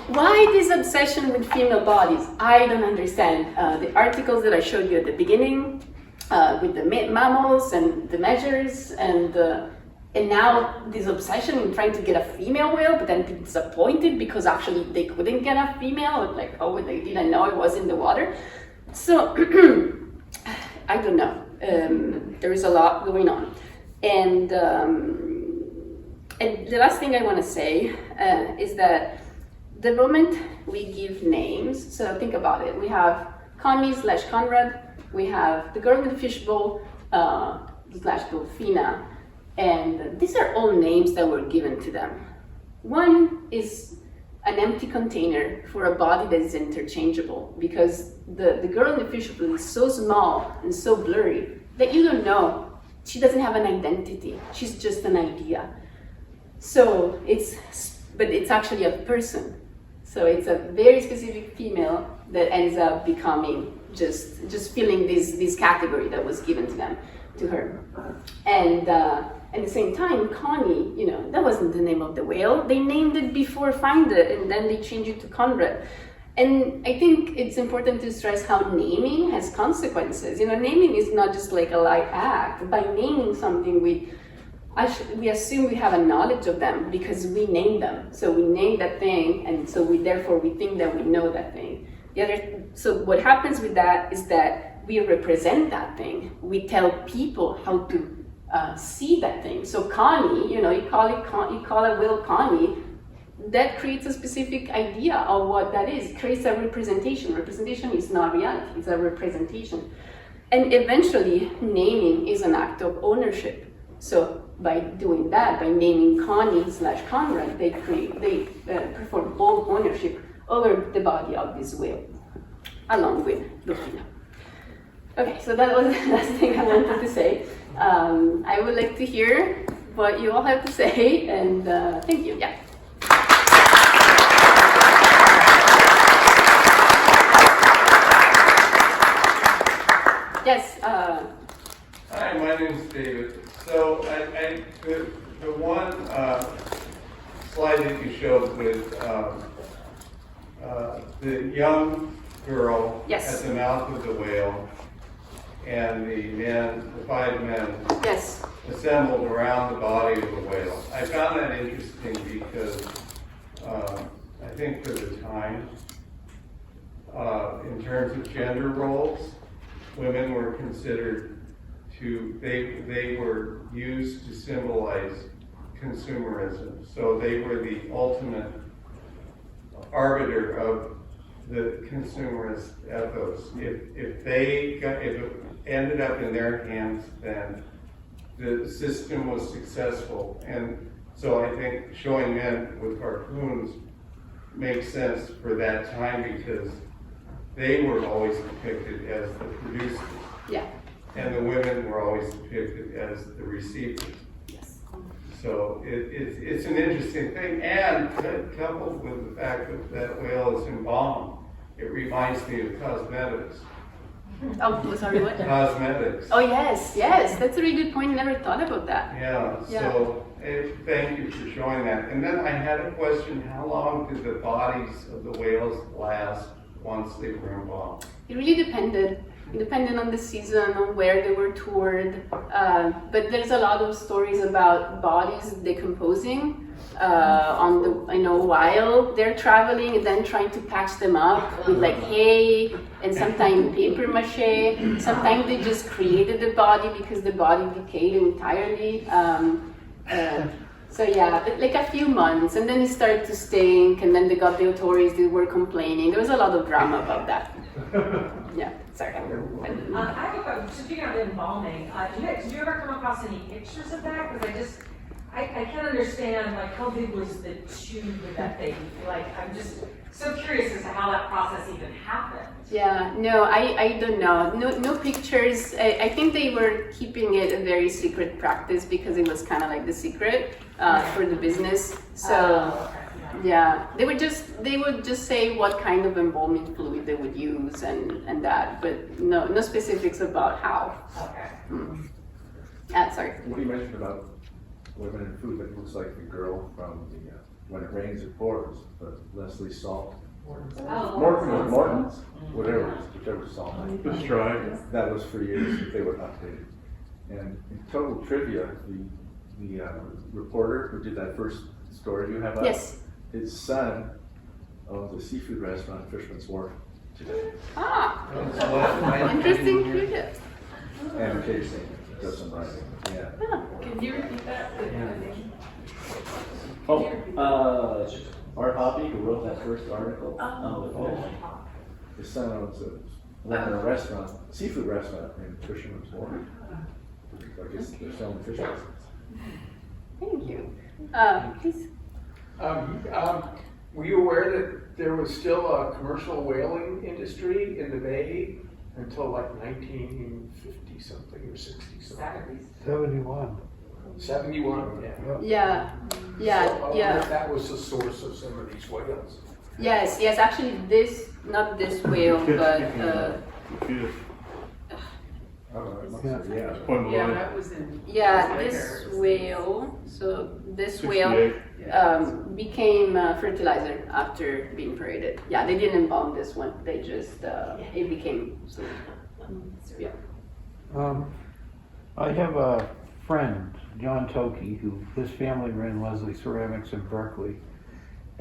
why this obsession with female bodies? I don't understand. The articles that I showed you at the beginning, with the mammals and the measures, and now this obsession in trying to get a female whale, but then being disappointed because actually they couldn't get a female. Like, oh, they didn't know it was in the water. So, I don't know. There is a lot going on, and the last thing I want to say is that the moment we give names, so think about it, we have Connie/Conrad, we have the girl in the fishbowl /Dolphina, and these are all names that were given to them. One is an empty container for a body that is interchangeable, because the girl in the fishbowl is so small and so blurry that you don't know. She doesn't have an identity. She's just an idea. So but it's actually a person. So it's a very specific female that ends up becoming just filling this category that was given to her. And at the same time, Connie, that wasn't the name of the whale. They named it before Find It, and then they changed it to Conrad. And I think it's important to stress how naming has consequences. Naming is not just like a light act. By naming something, we assume we have a knowledge of them because we name them. So we name that thing, and so therefore we think that we know that thing. So what happens with that is that we represent that thing. We tell people how to see that thing. So Connie, you call a whale Connie. That creates a specific idea of what that is. It creates a representation. Representation is not reality, it's a representation. And eventually, naming is an act of ownership. So by doing that, by naming Connie/Conrad, they perform full ownership over the body of this whale, along with Dolphina. Okay, so that was the last thing I wanted to say. I would like to hear what you all have to say, and thank you. Yeah. Yes. Hi, my name's David. So the one slide that you showed with the young girl Yes. at the mouth of the whale and the 5 men Yes. assembled around the body of the whale. I found that interesting because I think for the time, in terms of gender roles, women were considered they were used to symbolize consumerism. So they were the ultimate arbiter of the consumerist ethos. If it ended up in their hands, then the system was successful. And so I think showing men with harpoons makes sense for that time because they were always depicted as the producers. Yeah. And the women were always depicted as the receivers. Yes. So it's an interesting thing, and coupled with the fact that whale is embalmed, it reminds me of cosmetics. Oh, sorry, what? Cosmetics. Oh, yes, that's a really good point. I never thought about that. Yeah, so thank you for showing that. And then I had a question, how long did the bodies of the whales last once they were embalmed? It really depended. It depended on the season, on where they were toured. But there's a lot of stories about bodies decomposing while they're traveling, and then trying to patch them up with like hay and sometimes paper mache. Sometimes they just created the body because the body decayed entirely. So yeah, like a few months, and then it started to stink, and then they got the authorities, they were complaining. There was a lot of drama about that. Yeah, sorry. I have a question. Speaking of embalming, did you ever come across any pictures of that? Because I can't understand, like, how big was the tube that they, like, I'm just so curious as to how that process even happened. Yeah, no, I don't know. No pictures. I think they were keeping it a very secret practice because it was kind of like the secret for the business. So, yeah, they would just say what kind of embalming fluid they would use and that, but no specifics about how. Okay. Sorry. What you mentioned about women and food, that looks like the girl from When it rains, it pours, but Leslie Salt, Oh. Morton's, whichever salt. That's right. That was for years that they were updated. And in total trivia, the reporter who did that first story you have up, Yes. his son owns a seafood restaurant, Fisherman's Wharf, today. Ah, interesting trivia. And Casey does some writing. Yeah. Ah, can you repeat that? Art Hoppy, who wrote that first article on the fish. His son owns a restaurant, seafood restaurant in Fisherman's Wharf. I guess they're selling fish lessons. Thank you. Please. Were you aware that there was still a commercial whaling industry in the Bay until like 1950 something or 60 something? 71. 71, yeah. Yeah, So I yeah, wonder yeah. if that was the source of some of these whales. Yes, yes. Actually, not this whale, but Yeah. Point Malone. that was in. this whale. So this whale 68. became fertilizer after being paraded. Yeah, they didn't embalm this one. They just it became. So, yeah. I have a friend, John Toki, who his family ran Leslie Ceramics in Berkeley.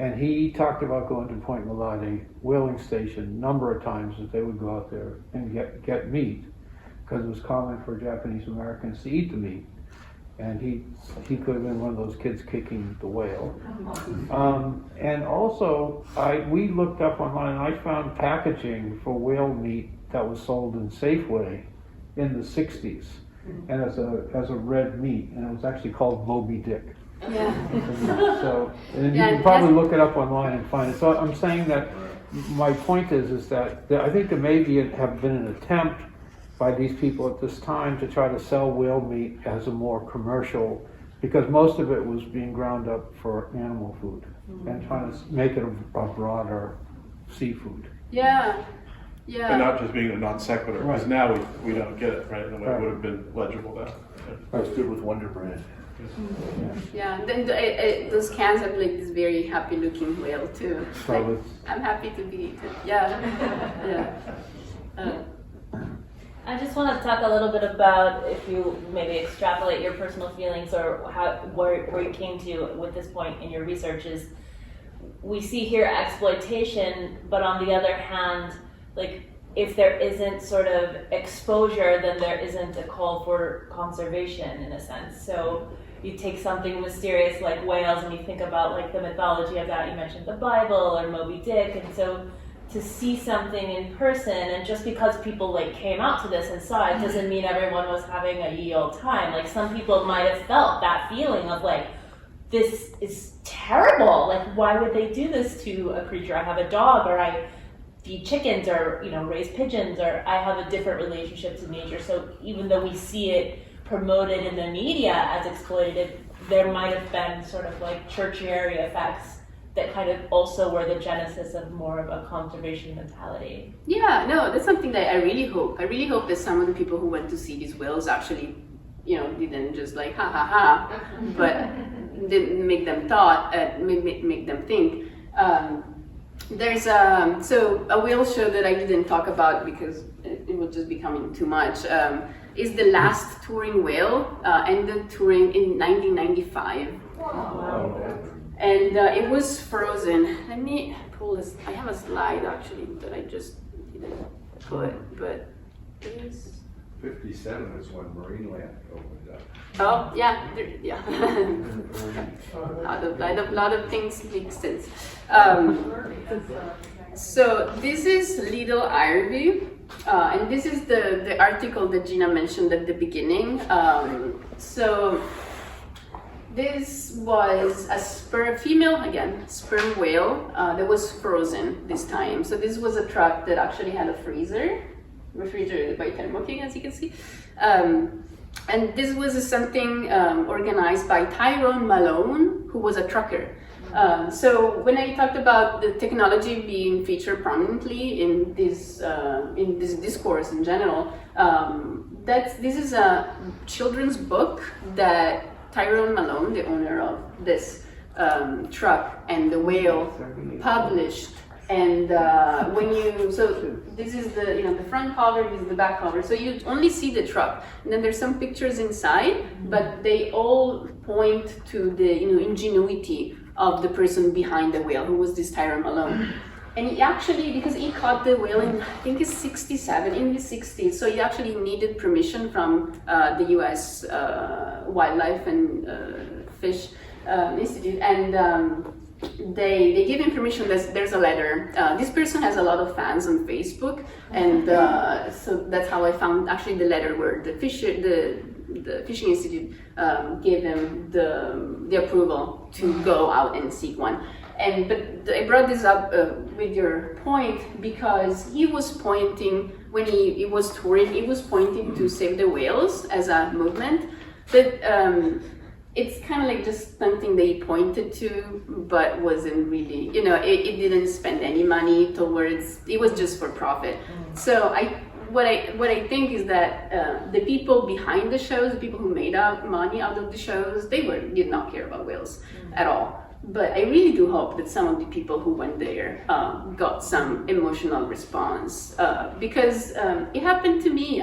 And he talked about going to Point Malade whaling station a number of times that they would go out there and get meat, because it was common for Japanese Americans to eat the meat. And he could have been one of those kids kicking the whale. And also, we looked up online and I found packaging for whale meat that was sold in Safeway in the 60s, and as a red meat, and it was actually called Moby Dick. Yeah. So, and you Yeah, can probably that's- look it up online and find it. So I'm saying that my point is that I think there maybe have been an attempt by these people at this time to try to sell whale meat as a more commercial, because most of it was being ground up for animal food, and trying to make it a broader seafood. Yeah. And Yeah. not just being a non sequitur, because Right. now we don't get it, right? And it Right. would have been legible then. I was good with Wonder Bread. Yeah. Then those cans have like this very happy-looking whale too. So Like, it's- I'm happy to be eaten. Yeah. Yeah. I just want to talk a little bit about, if you maybe extrapolate your personal feelings or where you came to with this point in your research, is we see here exploitation, but on the other hand, like if there isn't sort of exposure, then there isn't a call for conservation in a sense. So you take something mysterious like whales and you think about like the mythology of that. You mentioned the Bible or Moby Dick, and so to see something in person, and just because people like came out to this and saw it doesn't mean everyone was having a ye old time. Like some people might have felt that feeling of like, this is terrible. Like why would they do this to a creature? I have a dog, or I feed chickens, or raise pigeons, or I have a different relationship to nature. So even though we see it promoted in the media as exploitative, there might have been sort of like tertiary effects that kind of also were the genesis of more of a conservation mentality. Yeah, no, that's something that I really hope. I really hope that some of the people who went to see these whales actually, didn't just like ha ha ha, but didn't make them make them think. There's so a whale show that I didn't talk about because it was just becoming too much. Is the last touring whale ended touring in 1995. Wow. And it was frozen. Let me pull this. I have a slide actually that I just didn't put, but it is. 57 is when Marineland opened up. Oh yeah, yeah. a lot of things make sense. So this is Little Irby, and this is the article that Gina mentioned at the beginning. So this was a female sperm whale that was frozen this time. So this was a truck that actually had a refrigerated by Thermo King, as you can see. And this was something organized by Tyrone Malone, who was a trucker. So when I talked about the technology being featured prominently in this discourse in general, this is a children's book that Tyrone Malone, the owner of this truck and the whale published. And so this is the front cover, this is the back cover. So you only see the truck, and then there's some pictures inside, but they all point to the ingenuity of the person behind the whale, who was this Tyrone Malone. And he actually, because he caught the whale in, I think it's 67, in the 60s, so he actually needed permission from the US Wildlife and Fish Institute, and they gave him permission. There's a letter. This person has a lot of fans on Facebook, and so that's how I found actually the letter where the Fishing Institute gave him the approval to go out and seek one. But I brought this up with your point because he was pointing, when he was touring, he was pointing to save the whales as a movement, but it's kind of like just something they pointed to, but wasn't really, it didn't spend any money towards, it was just for profit. So what I think is that the people behind the shows, the people who made money out of the shows, they did not care about whales at all. But I really do hope that some of the people who went there got some emotional response, because it happened to me.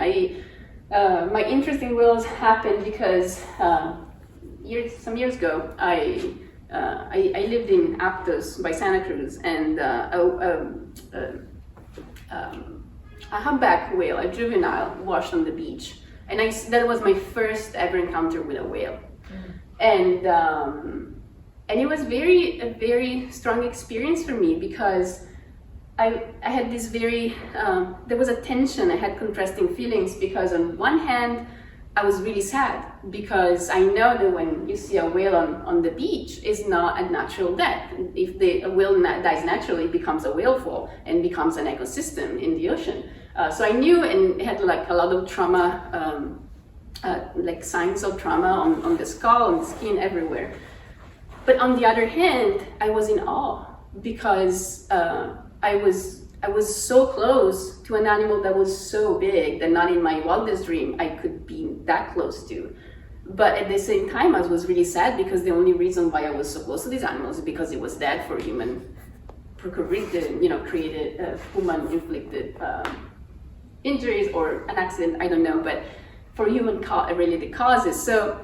My interest in whales happened because some years ago, I lived in Aptos by Santa Cruz, and a humpback whale, a juvenile, washed on the beach, and that was my first ever encounter with a whale, and it was a very strong experience for me because I had this there was a tension. I had contrasting feelings because on one hand, I was really sad because I know that when you see a whale on the beach, it's not a natural death. If a whale dies naturally, it becomes a whale fall and becomes an ecosystem in the ocean. So I knew, and it had like a lot of trauma, like signs of trauma on the skull, on the skin, everywhere. But on the other hand, I was in awe because I was so close to an animal that was so big that not in my wildest dream I could be that close to. But at the same time, I was really sad because the only reason why I was so close to these animals is because it was dead for created human-inflicted injuries or an accident, I don't know, but for human-related causes. So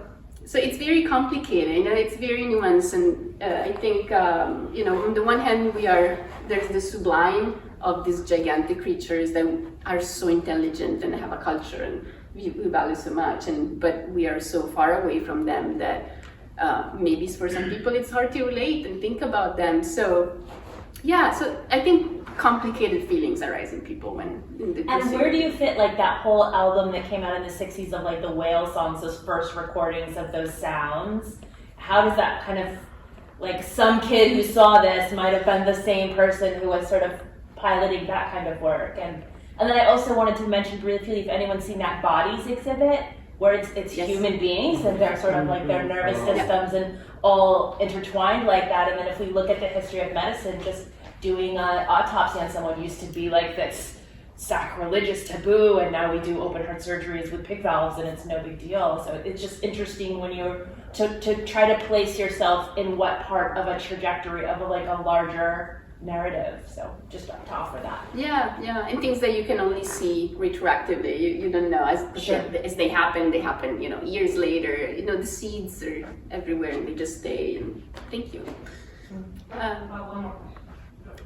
it's very complicated, it's very nuanced, and I think, on the one hand, there's the sublime of these gigantic creatures that are so intelligent and have a culture and we value so much, but we are so far away from them that maybe for some people it's hard to relate and think about them. So I think complicated feelings arise in people when in the And where do you fit like that whole album that came out in the 60s of like the whale songs, those first recordings of those sounds? How does that kind of, like some kid who saw this might have been the same person who was sort of piloting that kind of work? And then I also wanted to mention briefly, if anyone's seen that Bodies exhibit, where it's yes. human beings and they're sort of like their nervous systems and all intertwined like that. And then if we look at the history of medicine, just doing an autopsy on someone used to be like this sacrilegious taboo, and now we do open heart surgeries with pig valves and it's no big deal. So it's just interesting when you're to try to place yourself in what part of a trajectory of a larger narrative. So just to offer that. Yeah, and things that you can only see retroactively. You don't know as they happen, years later. The seeds are everywhere and they just stay. And thank you. One more.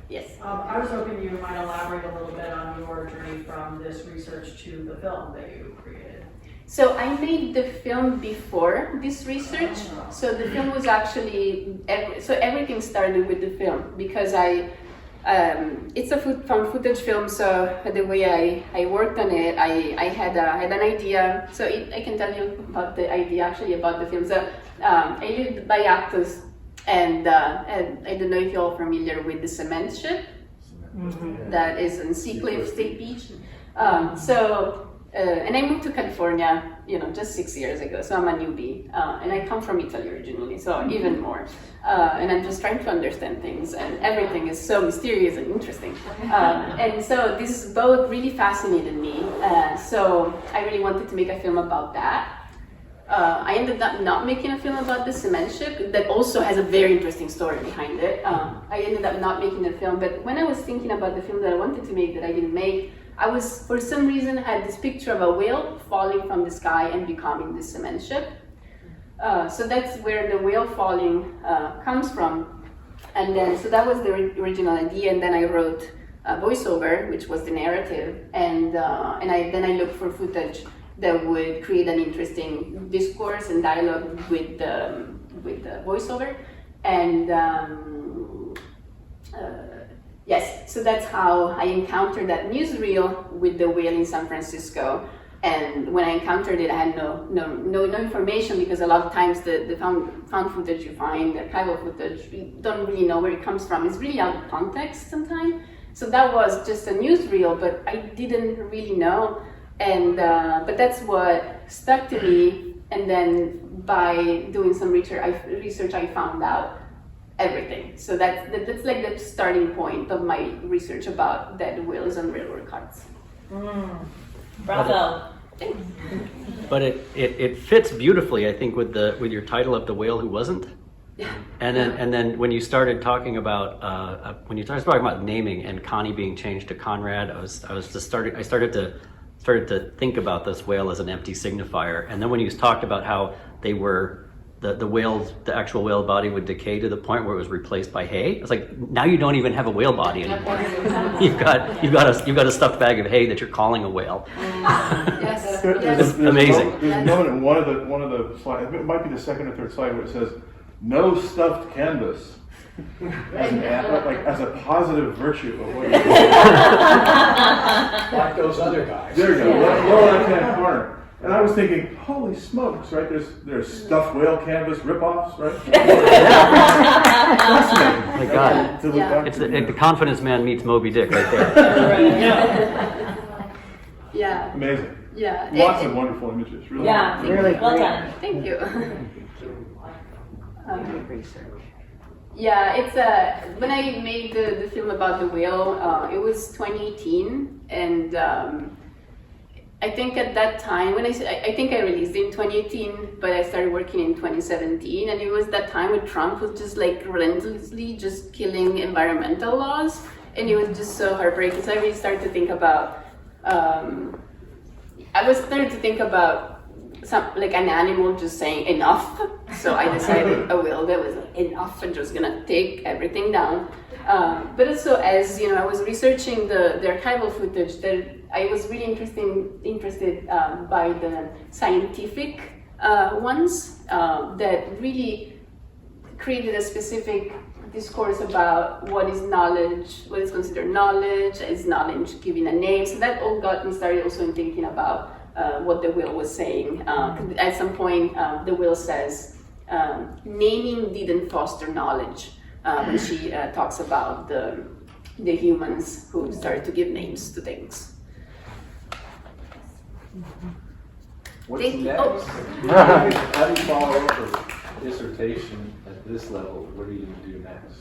Yes. I was hoping you might elaborate a little bit on your journey from this research to the film that you created. So I made the film before this research. So the film was actually, everything started with the film because it's a found footage film. So the way I worked on it, I had an idea. So I can tell you about the idea actually about the film. So I lived by Aptos. And I don't know if you're all familiar with the cement ship that is in Seacliff State Beach. And I moved to California, just 6 years ago. So I'm a newbie, and I come from Italy originally, so even more. And I'm just trying to understand things, and everything is so mysterious and interesting. And so this both really fascinated me. So I really wanted to make a film about that. I ended up not making a film about the cement ship that also has a very interesting story behind it. I ended up not making the film, but when I was thinking about the film that I wanted to make that I didn't make, I was, for some reason, had this picture of a whale falling from the sky and becoming this cement ship. So that's where the whale falling comes from. And then, so that was the original idea, and then I wrote a voiceover, which was the narrative, and then I looked for footage that would create an interesting discourse and dialogue with the voiceover. And yes, so that's how I encountered that newsreel with the whale in San Francisco. And when I encountered it, I had no information, because a lot of times the found footage you find, the archival footage, you don't really know where it comes from. It's really out of context sometimes. So that was just a newsreel, but I didn't really know. And but that's what stuck to me. And then by doing some research, I found out everything. So that's like the starting point of my research about dead whales on railroad cars. Bravo. Thanks. But it fits beautifully, I think, with your title of The Whale Who Wasn't. Yeah. And then when you started talking about naming and Connie being changed to Conrad, I started to think about this whale as an empty signifier. And then when you talked about how they were the actual whale body would decay to the point where it was replaced by hay, it's like, now you don't even have a whale body anymore. You've got a stuffed bag of hay that you're calling a whale. Yes. It's amazing. There's a moment in one of the slides, it might be the second or third slide, where it says, "No stuffed canvas," as a positive virtue of what you're doing. Like those other guys. There you go, lower left-hand corner. And I was thinking, holy smokes, right? There's stuffed whale canvas ripoffs, right? My God, To look back it's to, the Confidence Man meets Moby Dick right there. Yeah. Amazing. Yeah. Lots of wonderful images, really. Yeah, Really well great. done. Thank you. Great research. Yeah, it's when I made the film about the whale, it was 2018, and I think at that time, I think I released it in 2018, but I started working in 2017, and it was that time when Trump was just like relentlessly just killing environmental laws, and it was just so heartbreaking. So I really started to think about, like an animal just saying enough. So I decided a whale that was like, enough, and just gonna take everything down. But also, as you know, I was researching the archival footage, that I was really interested by the scientific ones that really created a specific discourse about what is knowledge, what is considered knowledge, is knowledge given a name. So that all got me started also in thinking about what the whale was saying. At some point, the whale says, naming didn't foster knowledge, when she talks about the humans who started to give names to things. What's Thank you. next? Oh. How do you follow up a dissertation at this level? What are you going to do next?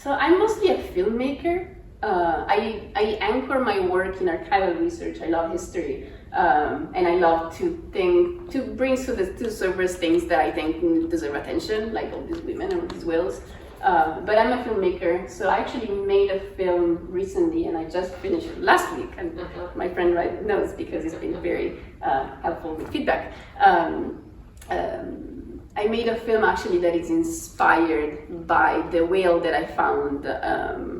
So I'm mostly a filmmaker. I anchor my work in archival research. I love history, and I love to bring to the surface things that I think deserve attention, like all these women and all these whales. But I'm a filmmaker, so I actually made a film recently, and I just finished it last week. And my friend knows, because he's been very helpful with feedback. I made a film actually that is inspired by the whale that I found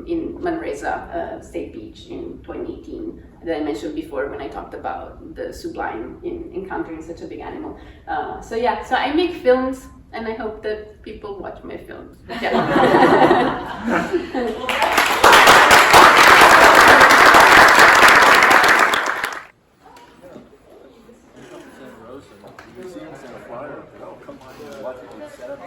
in Manresa State Beach in 2018 that I mentioned before when I talked about the sublime in encountering such a big animal. So I make films, and I hope that people watch my films. Museums in a flyer, they'll come watch it and set up.